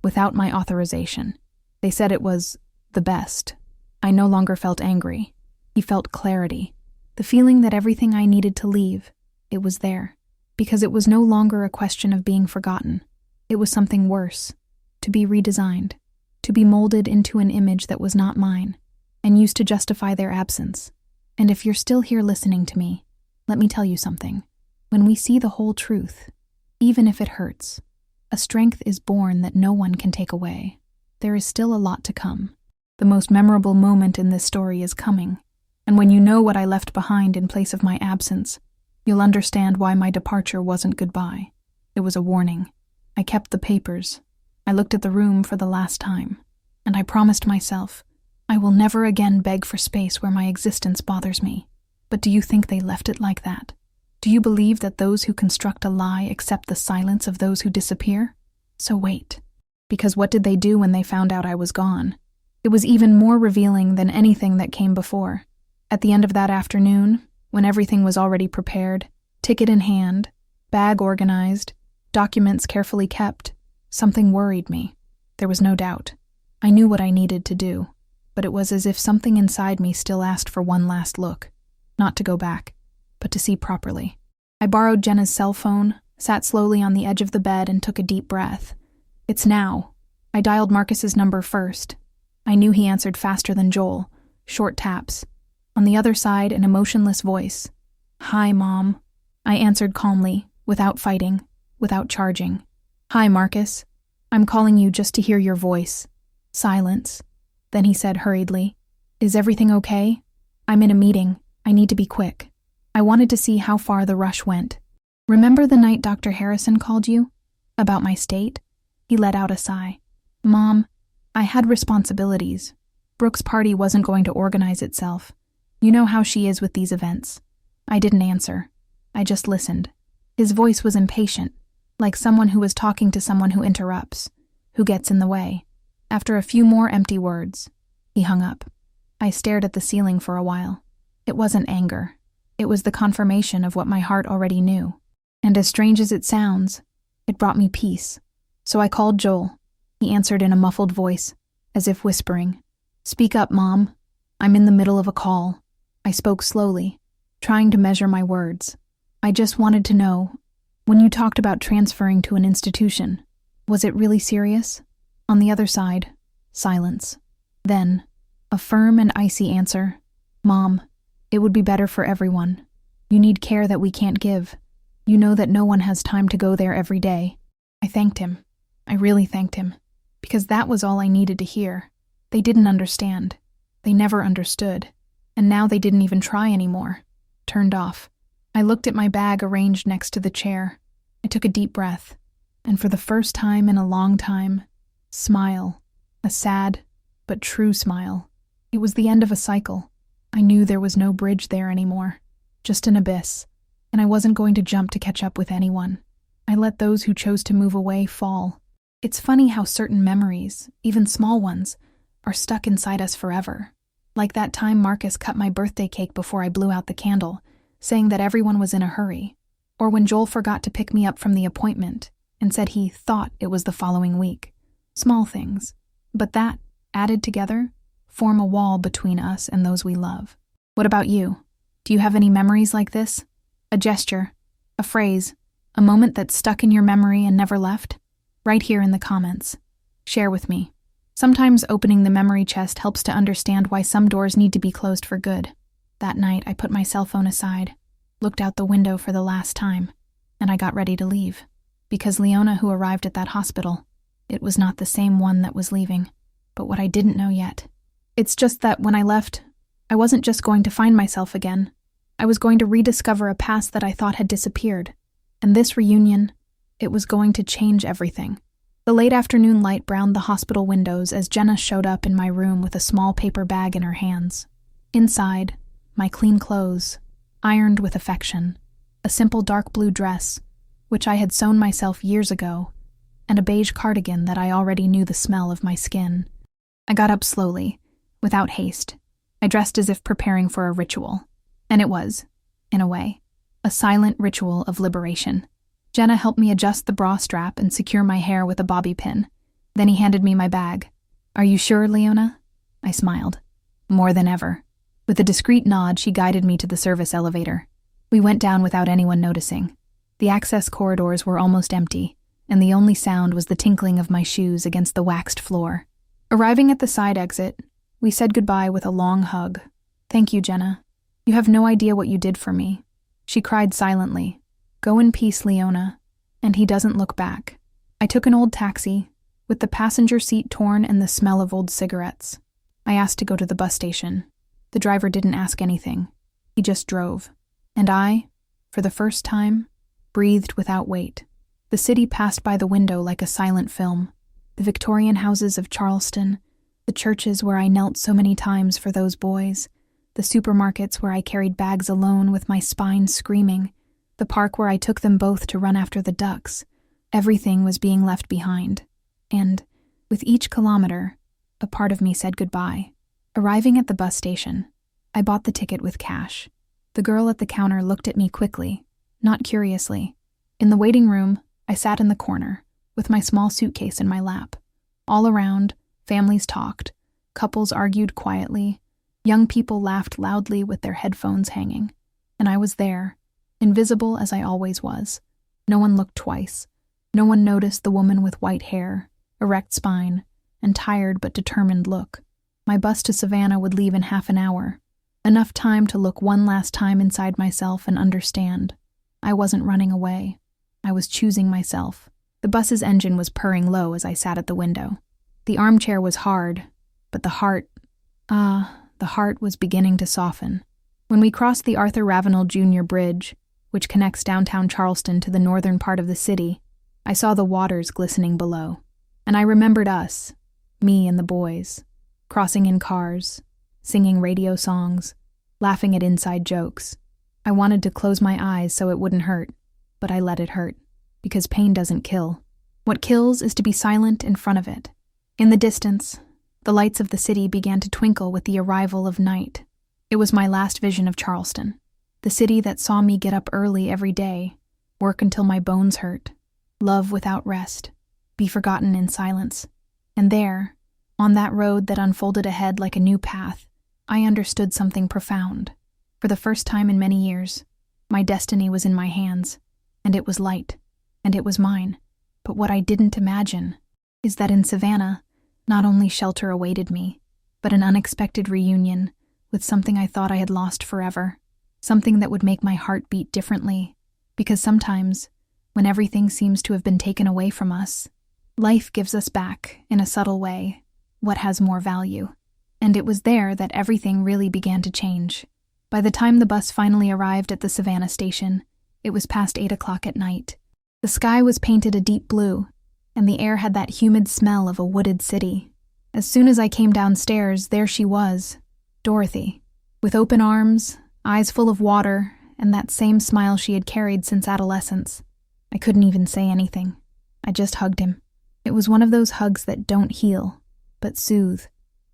without my authorization. They said it was the best. I no longer felt angry. He felt clarity. The feeling that everything I needed to leave, it was there. Because it was no longer a question of being forgotten. It was something worse. To be redesigned. To be molded into an image that was not mine, and used to justify their absence. And if you're still here listening to me, let me tell you something. When we see the whole truth, even if it hurts, a strength is born that no one can take away. There is still a lot to come. The most memorable moment in this story is coming, and when you know what I left behind in place of my absence, you'll understand why my departure wasn't goodbye. It was a warning. I kept the papers. I looked at the room for the last time, and I promised myself I will never again beg for space where my existence bothers me. But do you think they left it like that? Do you believe that those who construct a lie accept the silence of those who disappear? So wait. Because what did they do when they found out I was gone? It was even more revealing than anything that came before. At the end of that afternoon, when everything was already prepared, ticket in hand, bag organized, documents carefully kept, something worried me. There was no doubt. I knew what I needed to do, but it was as if something inside me still asked for one last look, not to go back, but to see properly. I borrowed Jenna's cell phone, sat slowly on the edge of the bed, and took a deep breath. It's now. I dialed Marcus's number first. I knew he answered faster than Joel, short taps. On the other side, an emotionless voice. "Hi, Mom." I answered calmly, without fighting, without charging. "Hi, Marcus. I'm calling you just to hear your voice." Silence. Then he said hurriedly, "Is everything okay? I'm in a meeting. I need to be quick." I wanted to see how far the rush went. "Remember the night Dr. Harrison called you? About my state?" He let out a sigh. "Mom, I had responsibilities. Brooke's party wasn't going to organize itself. You know how she is with these events." I didn't answer. I just listened. His voice was impatient, like someone who is talking to someone who interrupts, who gets in the way. After a few more empty words, he hung up. I stared at the ceiling for a while. It wasn't anger. It was the confirmation of what my heart already knew. And as strange as it sounds, it brought me peace. So I called Joel. He answered in a muffled voice, as if whispering. "Speak up, Mom. I'm in the middle of a call." I spoke slowly, trying to measure my words. "I just wanted to know, when you talked about transferring to an institution, was it really serious?" On the other side, silence. Then, a firm and icy answer. "Mom, it would be better for everyone. You need care that we can't give. You know that no one has time to go there every day." I thanked him. I really thanked him. Because that was all I needed to hear. They didn't understand. They never understood. And now they didn't even try anymore. Turned off. I looked at my bag arranged next to the chair. I took a deep breath. And for the first time in a long time, smile. A sad, but true smile. It was the end of a cycle. I knew there was no bridge there anymore. Just an abyss. And I wasn't going to jump to catch up with anyone. I let those who chose to move away fall. It's funny how certain memories, even small ones, are stuck inside us forever. Like that time Marcus cut my birthday cake before I blew out the candle, saying that everyone was in a hurry. Or when Joel forgot to pick me up from the appointment and said he thought it was the following week. Small things. But that, added together, form a wall between us and those we love. What about you? Do you have any memories like this? A gesture, a phrase, a moment that stuck in your memory and never left? Right here in the comments. Share with me. Sometimes opening the memory chest helps to understand why some doors need to be closed for good. That night, I put my cell phone aside, looked out the window for the last time, and I got ready to leave. Because Leona, who arrived at that hospital, it was not the same one that was leaving. But what I didn't know yet. It's just that when I left, I wasn't just going to find myself again. I was going to rediscover a past that I thought had disappeared. And this reunion, it was going to change everything. The late afternoon light browned the hospital windows as Jenna showed up in my room with a small paper bag in her hands. Inside, my clean clothes, ironed with affection, a simple dark blue dress, which I had sewn myself years ago, and a beige cardigan that I already knew the smell of my skin. I got up slowly, without haste. I dressed as if preparing for a ritual. And it was, in a way, a silent ritual of liberation. Jenna helped me adjust the bra strap and secure my hair with a bobby pin. Then he handed me my bag. "Are you sure, Leona?" I smiled. More than ever. With a discreet nod, she guided me to the service elevator. We went down without anyone noticing. The access corridors were almost empty, and the only sound was the tinkling of my shoes against the waxed floor. Arriving at the side exit, we said goodbye with a long hug. "Thank you, Jenna. You have no idea what you did for me." She cried silently. "Go in peace, Leona." And he doesn't look back. I took an old taxi, with the passenger seat torn and the smell of old cigarettes. I asked to go to the bus station. The driver didn't ask anything. He just drove. And I, for the first time, breathed without weight. The city passed by the window like a silent film. The Victorian houses of Charleston, The churches where I knelt so many times for those boys, the supermarkets where I carried bags alone with my spine screaming, the park where I took them both to run after the ducks. Everything was being left behind. And, with each kilometer, a part of me said goodbye. Arriving at the bus station, I bought the ticket with cash. The girl at the counter looked at me quickly, not curiously. In the waiting room, I sat in the corner, with my small suitcase in my lap. All around, families talked, couples argued quietly, young people laughed loudly with their headphones hanging. And I was there, invisible as I always was. No one looked twice. No one noticed the woman with white hair, erect spine, and tired but determined look. My bus to Savannah would leave in half an hour. Enough time to look one last time inside myself and understand. I wasn't running away. I was choosing myself. The bus's engine was purring low as I sat at the window. The armchair was hard, but the heart was beginning to soften. When we crossed the Arthur Ravenel Jr. Bridge, which connects downtown Charleston to the northern part of the city, I saw the waters glistening below. And I remembered us, me and the boys, crossing in cars, singing radio songs, laughing at inside jokes. I wanted to close my eyes so it wouldn't hurt, but I let it hurt, because pain doesn't kill. What kills is to be silent in front of it. In the distance, the lights of the city began to twinkle with the arrival of night. It was my last vision of Charleston, the city that saw me get up early every day, work until my bones hurt, love without rest, be forgotten in silence. And there, on that road that unfolded ahead like a new path, I understood something profound. For the first time in many years, my destiny was in my hands, and it was light, and it was mine. But what I didn't imagine is that in Savannah, not only shelter awaited me, but an unexpected reunion with something I thought I had lost forever, something that would make my heart beat differently, because sometimes, when everything seems to have been taken away from us, life gives us back, in a subtle way, what has more value. And it was there that everything really began to change. By the time the bus finally arrived at the Savannah station, it was past 8 o'clock at night. The sky was painted a deep blue, and the air had that humid smell of a wooded city. As soon as I came downstairs, there she was, Dorothy, with open arms, eyes full of water, and that same smile she had carried since adolescence. I couldn't even say anything. I just hugged him. It was one of those hugs that don't heal, but soothe,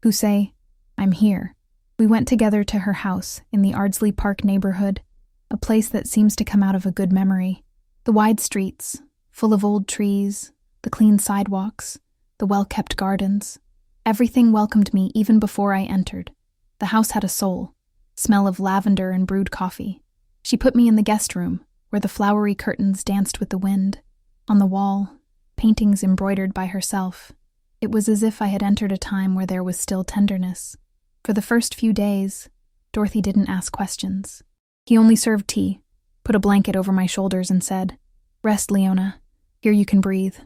who say, "I'm here." We went together to her house in the Ardsley Park neighborhood, a place that seems to come out of a good memory. The wide streets, full of old trees, the clean sidewalks, the well-kept gardens. Everything welcomed me even before I entered. The house had a soul, smell of lavender and brewed coffee. She put me in the guest room, where the flowery curtains danced with the wind. On the wall, paintings embroidered by herself. It was as if I had entered a time where there was still tenderness. For the first few days, Dorothy didn't ask questions. He only served tea, put a blanket over my shoulders and said, "Rest, Leona. Here you can breathe."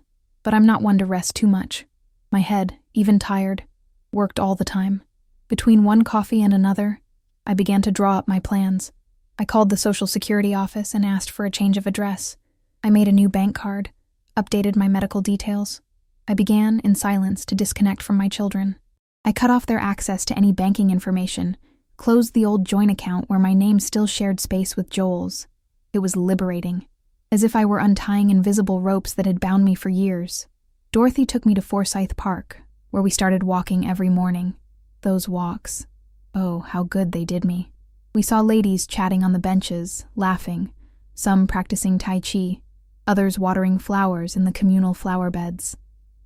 But I'm not one to rest too much. My head, even tired, worked all the time. Between one coffee and another, I began to draw up my plans. I called the Social Security office and asked for a change of address. I made a new bank card, updated my medical details. I began, in silence, to disconnect from my children. I cut off their access to any banking information, closed the old joint account where my name still shared space with Joel's. It was liberating, as if I were untying invisible ropes that had bound me for years. Dorothy took me to Forsyth Park, where we started walking every morning. Those walks. Oh, how good they did me. We saw ladies chatting on the benches, laughing, some practicing Tai Chi, others watering flowers in the communal flower beds.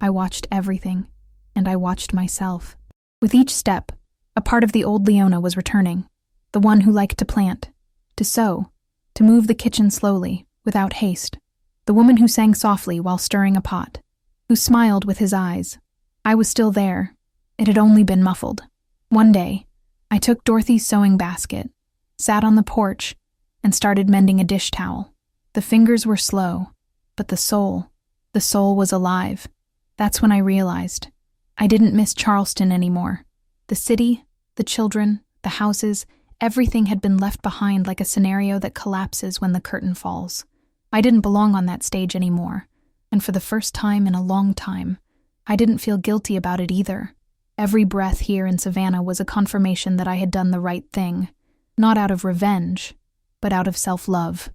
I watched everything, and I watched myself. With each step, a part of the old Leona was returning, the one who liked to plant, to sew, to move the kitchen slowly, without haste, the woman who sang softly while stirring a pot, who smiled with his eyes. I was still there. It had only been muffled. One day, I took Dorothy's sewing basket, sat on the porch, and started mending a dish towel. The fingers were slow, but the soul was alive. That's when I realized I didn't miss Charleston anymore. The city, the children, the houses, everything had been left behind like a scenario that collapses when the curtain falls. I didn't belong on that stage anymore, and for the first time in a long time, I didn't feel guilty about it either. Every breath here in Savannah was a confirmation that I had done the right thing, not out of revenge, but out of self-love.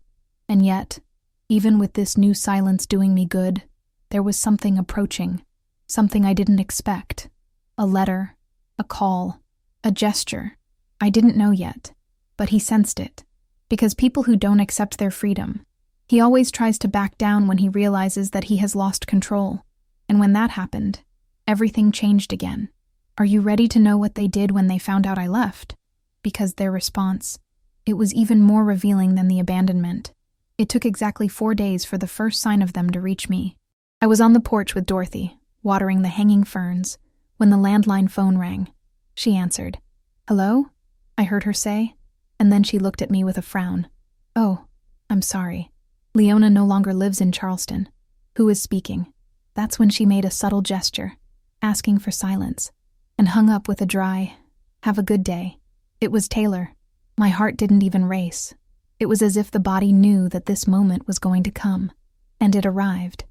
And yet, even with this new silence doing me good, there was something approaching, something I didn't expect. A letter, a call, a gesture. I didn't know yet, but he sensed it. Because people who don't accept their freedom, he always tries to back down when he realizes that he has lost control. And when that happened, everything changed again. Are you ready to know what they did when they found out I left? Because their response, it was even more revealing than the abandonment. It took exactly 4 days for the first sign of them to reach me. I was on the porch with Dorothy, watering the hanging ferns, when the landline phone rang. She answered. "Hello?" I heard her say, and then she looked at me with a frown. "Oh, I'm sorry. Leona no longer lives in Charleston. Who is speaking?" That's when she made a subtle gesture, asking for silence, and hung up with a dry, "Have a good day." It was Taylor. My heart didn't even race. It was as if the body knew that this moment was going to come, and it arrived.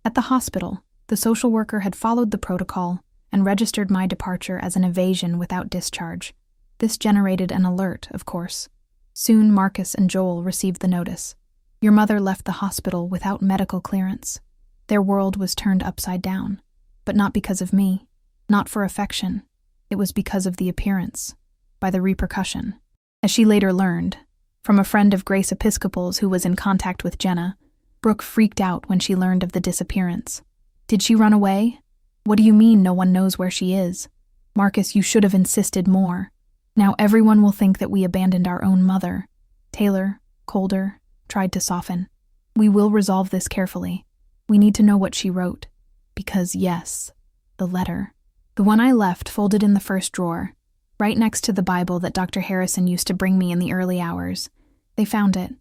At the hospital, the social worker had followed the protocol and registered my departure as an evasion without discharge. This generated an alert, of course. Soon Marcus and Joel received the notice. "Your mother left the hospital without medical clearance." Their world was turned upside down, but not because of me, not for affection. It was because of the appearance, by the repercussion. As she later learned, from a friend of Grace Episcopal's who was in contact with Jenna, Brooke freaked out when she learned of the disappearance. "Did she run away? What do you mean no one knows where she is? Marcus, you should have insisted more. Now everyone will think that we abandoned our own mother." Taylor, colder, tried to soften. "We will resolve this carefully. We need to know what she wrote. Because yes, the letter. The one I left folded in the first drawer, right next to the Bible that Dr. Harrison used to bring me in the early hours. They found it.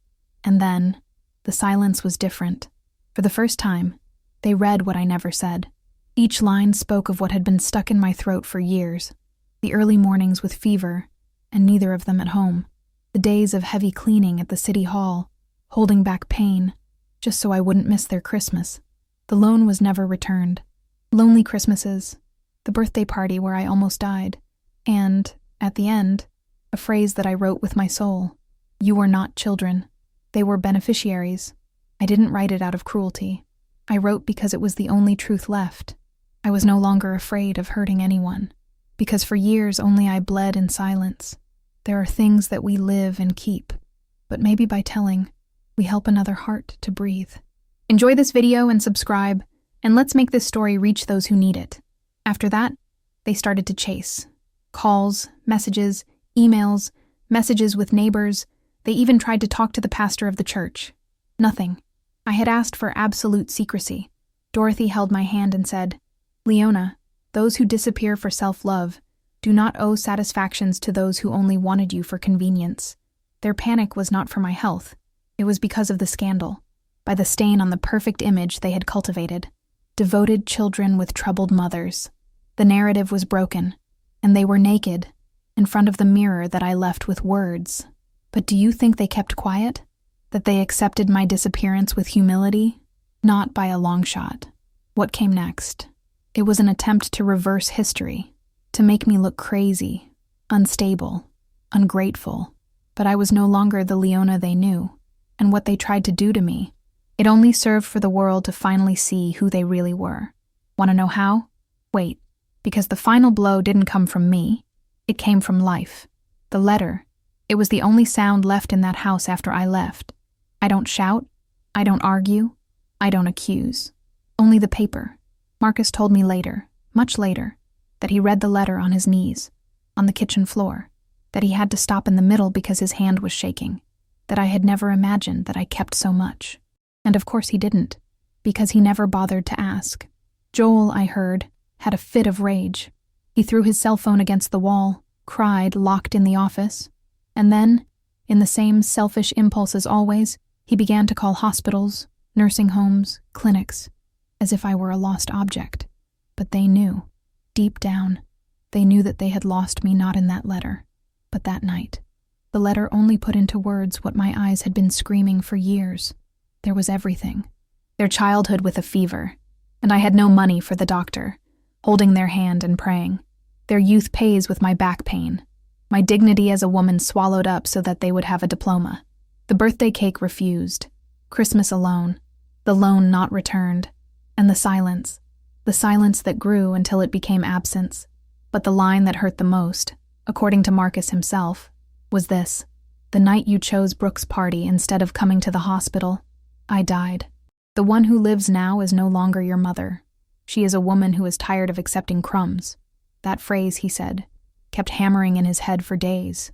And then, the silence was different. For the first time, they read what I never said. Each line spoke of what had been stuck in my throat for years. The early mornings with fever, and neither of them at home. The days of heavy cleaning at the city hall, holding back pain, just so I wouldn't miss their Christmas. The loan was never returned. Lonely Christmases, the birthday party where I almost died, and, at the end, a phrase that I wrote with my soul. "You were not children. They were beneficiaries." I didn't write it out of cruelty. I wrote because it was the only truth left. I was no longer afraid of hurting anyone, because for years only I bled in silence. There are things that we live and keep, but maybe by telling, we help another heart to breathe. Enjoy this video and subscribe, and let's make this story reach those who need it. After that, they started to chase. Calls, messages, emails, messages with neighbors. They even tried to talk to the pastor of the church. Nothing. I had asked for absolute secrecy. Dorothy held my hand and said, "Leona, those who disappear for self-love do not owe satisfactions to those who only wanted you for convenience." Their panic was not for my health. It was because of the scandal, by the stain on the perfect image they had cultivated. Devoted children with troubled mothers. The narrative was broken, and they were naked, in front of the mirror that I left with words. But do you think they kept quiet? That they accepted my disappearance with humility? Not by a long shot. What came next? It was an attempt to reverse history, to make me look crazy, unstable, ungrateful. But I was no longer the Leona they knew, and what they tried to do to me, it only served for the world to finally see who they really were. Want to know how? Wait, because the final blow didn't come from me. It came from life. The letter. It was the only sound left in that house after I left. I don't shout. I don't argue. I don't accuse. Only the paper. Marcus told me later, much later, that he read the letter on his knees, on the kitchen floor, that he had to stop in the middle because his hand was shaking, that I had never imagined that I kept so much. And of course he didn't, because he never bothered to ask. Joel, I heard, had a fit of rage. He threw his cell phone against the wall, cried, locked in the office, and then, in the same selfish impulse as always, he began to call hospitals, nursing homes, clinics, as if I were a lost object. But they knew, deep down, they knew that they had lost me not in that letter, but that night. The letter only put into words what my eyes had been screaming for years. There was everything. Their childhood with a fever, and I had no money for the doctor, holding their hand and praying. Their youth pays with my back pain, my dignity as a woman swallowed up so that they would have a diploma. The birthday cake refused, Christmas alone, the loan not returned, and the silence that grew until it became absence. But the line that hurt the most, according to Marcus himself, was this: the night you chose Brooke's party instead of coming to the hospital, I died. The one who lives now is no longer your mother. She is a woman who is tired of accepting crumbs. That phrase, he said, kept hammering in his head for days.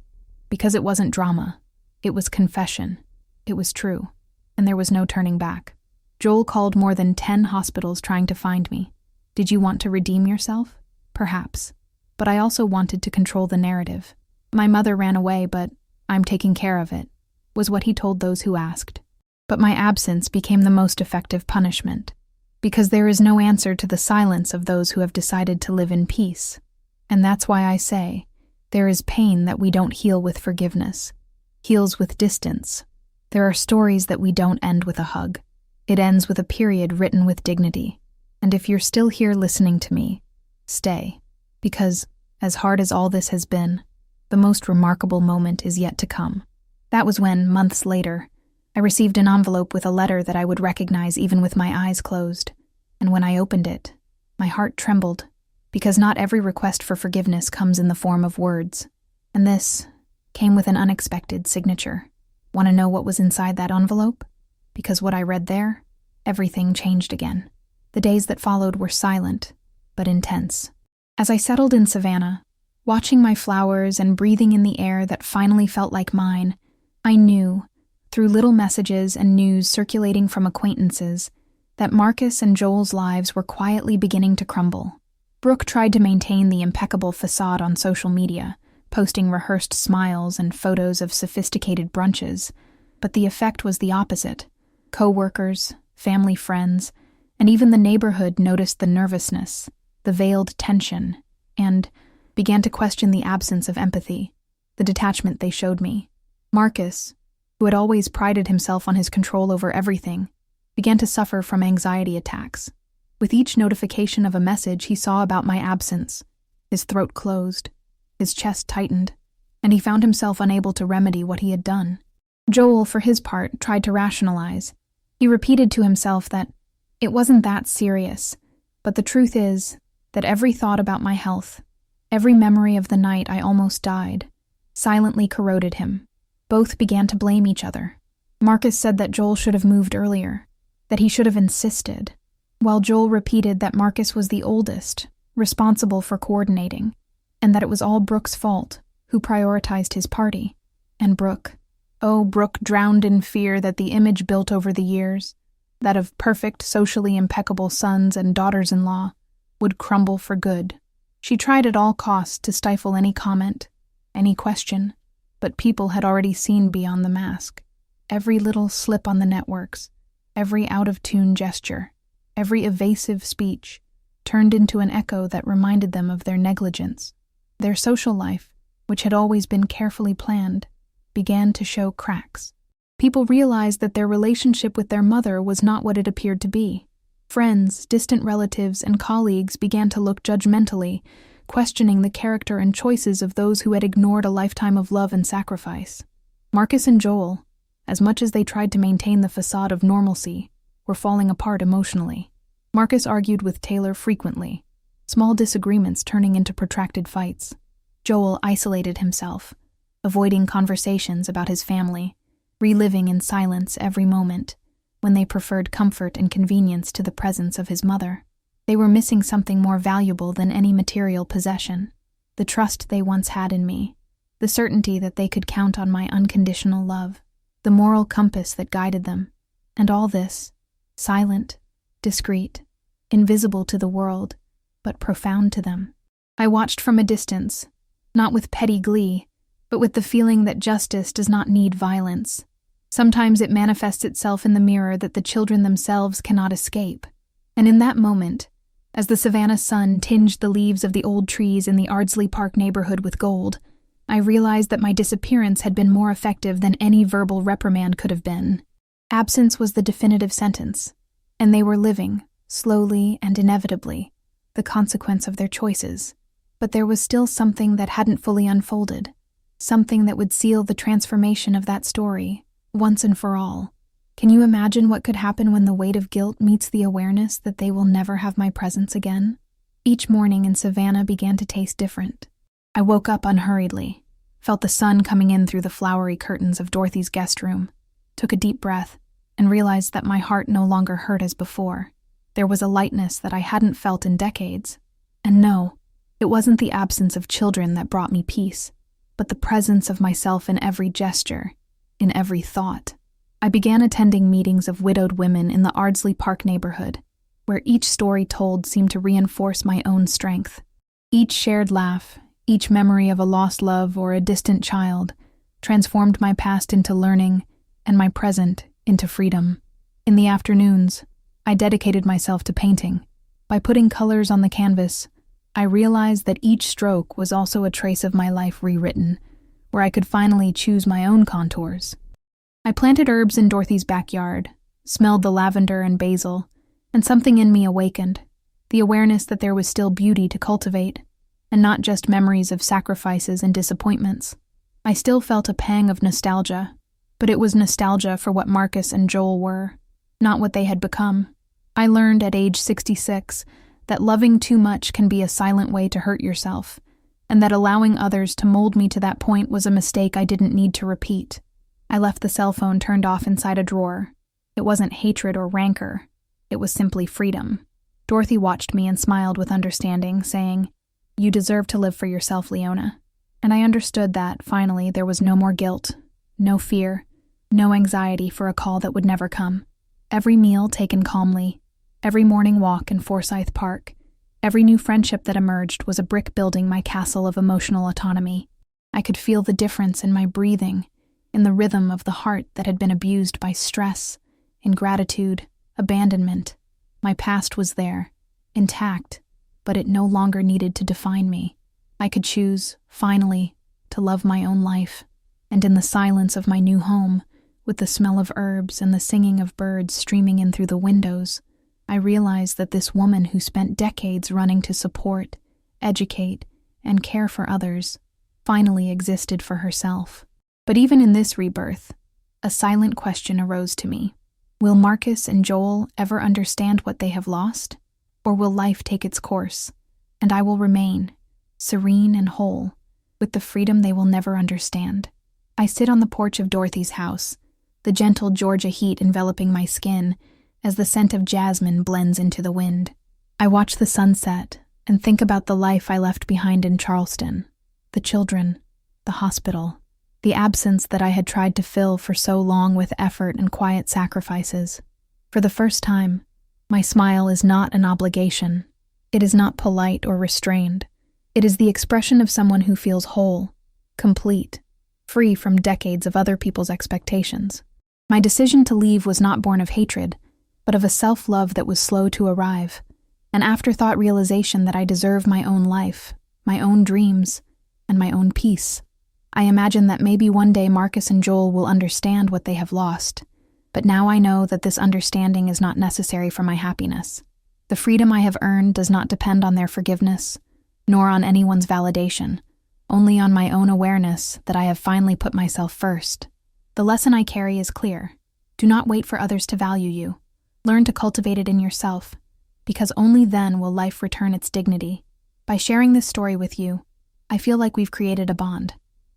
Because it wasn't drama. It was confession. It was true. And there was no turning back. Joel called more than 10 hospitals trying to find me. Did you want to redeem yourself? Perhaps. But I also wanted to control the narrative. My mother ran away, but I'm taking care of it, was what he told those who asked. But my absence became the most effective punishment, because there is no answer to the silence of those who have decided to live in peace. And that's why I say, there is pain that we don't heal with forgiveness, heals with distance. There are stories that we don't end with a hug. It ends with a period written with dignity. And if you're still here listening to me, stay. Because, as hard as all this has been, the most remarkable moment is yet to come. That was when, months later, I received an envelope with a letter that I would recognize even with my eyes closed. And when I opened it, my heart trembled, because not every request for forgiveness comes in the form of words. And this came with an unexpected signature. Want to know what was inside that envelope? Because what I read there, everything changed again. The days that followed were silent, but intense. As I settled in Savannah, watching my flowers and breathing in the air that finally felt like mine, I knew, through little messages and news circulating from acquaintances, that Marcus and Joel's lives were quietly beginning to crumble. Brooke tried to maintain the impeccable facade on social media, posting rehearsed smiles and photos of sophisticated brunches, but the effect was the opposite. Co-workers, family friends, and even the neighborhood noticed the nervousness, the veiled tension, and began to question the absence of empathy, the detachment they showed me. Marcus, who had always prided himself on his control over everything, began to suffer from anxiety attacks. With each notification of a message he saw about my absence, his throat closed, his chest tightened, and he found himself unable to remedy what he had done. Joel, for his part, tried to rationalize. He repeated to himself that it wasn't that serious, but the truth is that every thought about my health, every memory of the night I almost died, silently corroded him. Both began to blame each other. Marcus said that Joel should have moved earlier, that he should have insisted, while Joel repeated that Marcus was the oldest, responsible for coordinating, and that it was all Brooke's fault, who prioritized his party. And Brooke, Brooke drowned in fear that the image built over the years, that of perfect, socially impeccable sons and daughters-in-law, would crumble for good. She tried at all costs to stifle any comment, any question, but people had already seen beyond the mask. Every little slip on the networks, every out-of-tune gesture, every evasive speech, turned into an echo that reminded them of their negligence. Their social life, which had always been carefully planned, began to show cracks. People realized that their relationship with their mother was not what it appeared to be. Friends, distant relatives, and colleagues began to look judgmentally, questioning the character and choices of those who had ignored a lifetime of love and sacrifice. Marcus and Joel, as much as they tried to maintain the facade of normalcy, were falling apart emotionally. Marcus argued with Taylor frequently, small disagreements turning into protracted fights. Joel isolated himself, avoiding conversations about his family, reliving in silence every moment, when they preferred comfort and convenience to the presence of his mother. They were missing something more valuable than any material possession, the trust they once had in me, the certainty that they could count on my unconditional love, the moral compass that guided them, and all this, silent, discreet, invisible to the world, but profound to them. I watched from a distance, not with petty glee, but with the feeling that justice does not need violence. Sometimes it manifests itself in the mirror that the children themselves cannot escape. And in that moment, as the Savannah sun tinged the leaves of the old trees in the Ardsley Park neighborhood with gold, I realized that my disappearance had been more effective than any verbal reprimand could have been. Absence was the definitive sentence, and they were living, slowly and inevitably, the consequence of their choices. But there was still something that hadn't fully unfolded, something that would seal the transformation of that story, once and for all. Can you imagine what could happen when the weight of guilt meets the awareness that they will never have my presence again? Each morning in Savannah began to taste different. I woke up unhurriedly, felt the sun coming in through the flowery curtains of Dorothy's guest room, took a deep breath, and realized that my heart no longer hurt as before. There was a lightness that I hadn't felt in decades. And no, it wasn't the absence of children that brought me peace, but the presence of myself in every gesture, in every thought. I began attending meetings of widowed women in the Ardsley Park neighborhood, where each story told seemed to reinforce my own strength. Each shared laugh, each memory of a lost love or a distant child, transformed my past into learning and my present into freedom. In the afternoons, I dedicated myself to painting. By putting colors on the canvas, I realized that each stroke was also a trace of my life rewritten, where I could finally choose my own contours. I planted herbs in Dorothy's backyard, smelled the lavender and basil, and something in me awakened, the awareness that there was still beauty to cultivate, and not just memories of sacrifices and disappointments. I still felt a pang of nostalgia, but it was nostalgia for what Marcus and Joel were, not what they had become. I learned at age 66 that loving too much can be a silent way to hurt yourself, and that allowing others to mold me to that point was a mistake I didn't need to repeat. I left the cell phone turned off inside a drawer. It wasn't hatred or rancor. It was simply freedom. Dorothy watched me and smiled with understanding, saying, "You deserve to live for yourself, Leona." And I understood that, finally, there was no more guilt, no fear, no anxiety for a call that would never come. Every meal taken calmly, every morning walk in Forsyth Park, every new friendship that emerged was a brick building my castle of emotional autonomy. I could feel the difference in my breathing, in the rhythm of the heart that had been abused by stress, ingratitude, abandonment. My past was there, intact, but it no longer needed to define me. I could choose, finally, to love my own life. And in the silence of my new home, with the smell of herbs and the singing of birds streaming in through the windows, I realized that this woman who spent decades running to support, educate, and care for others finally existed for herself. But even in this rebirth, a silent question arose to me. Will Marcus and Joel ever understand what they have lost? Or will life take its course, and I will remain, serene and whole, with the freedom they will never understand? I sit on the porch of Dorothy's house, the gentle Georgia heat enveloping my skin as the scent of jasmine blends into the wind. I watch the sunset and think about the life I left behind in Charleston, the children, the hospital, the absence that I had tried to fill for so long with effort and quiet sacrifices. For the first time, my smile is not an obligation. It is not polite or restrained. It is the expression of someone who feels whole, complete, free from decades of other people's expectations. My decision to leave was not born of hatred, but of a self-love that was slow to arrive, an afterthought realization that I deserve my own life, my own dreams, and my own peace. I imagine that maybe one day Marcus and Joel will understand what they have lost, but now I know that this understanding is not necessary for my happiness. The freedom I have earned does not depend on their forgiveness, nor on anyone's validation, only on my own awareness that I have finally put myself first. The lesson I carry is clear. Do not wait for others to value you. Learn to cultivate it in yourself, because only then will life return its dignity. By sharing this story with you, I feel like we've created a bond.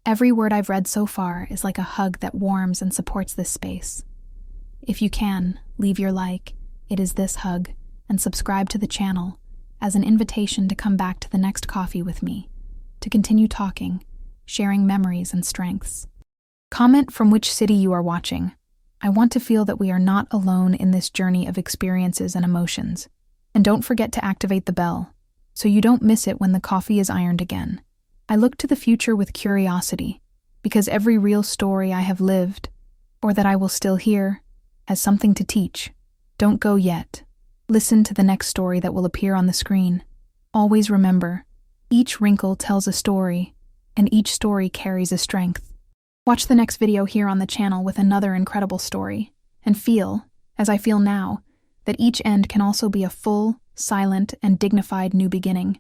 Every word I've read so far is like a hug that warms and supports this space. If you can, leave your like, it is this hug, and subscribe to the channel as an invitation to come back to the next coffee with me, to continue talking, sharing memories and strengths. Comment from which city you are watching. I want to feel that we are not alone in this journey of experiences and emotions. And don't forget to activate the bell, so you don't miss it when the coffee is ironed again. I look to the future with curiosity, because every real story I have lived, or that I will still hear, has something to teach. Don't go yet. Listen to the next story that will appear on the screen. Always remember, each wrinkle tells a story, and each story carries a strength. Watch the next video here on the channel with another incredible story, and feel, as I feel now, that each end can also be a full, silent, and dignified new beginning.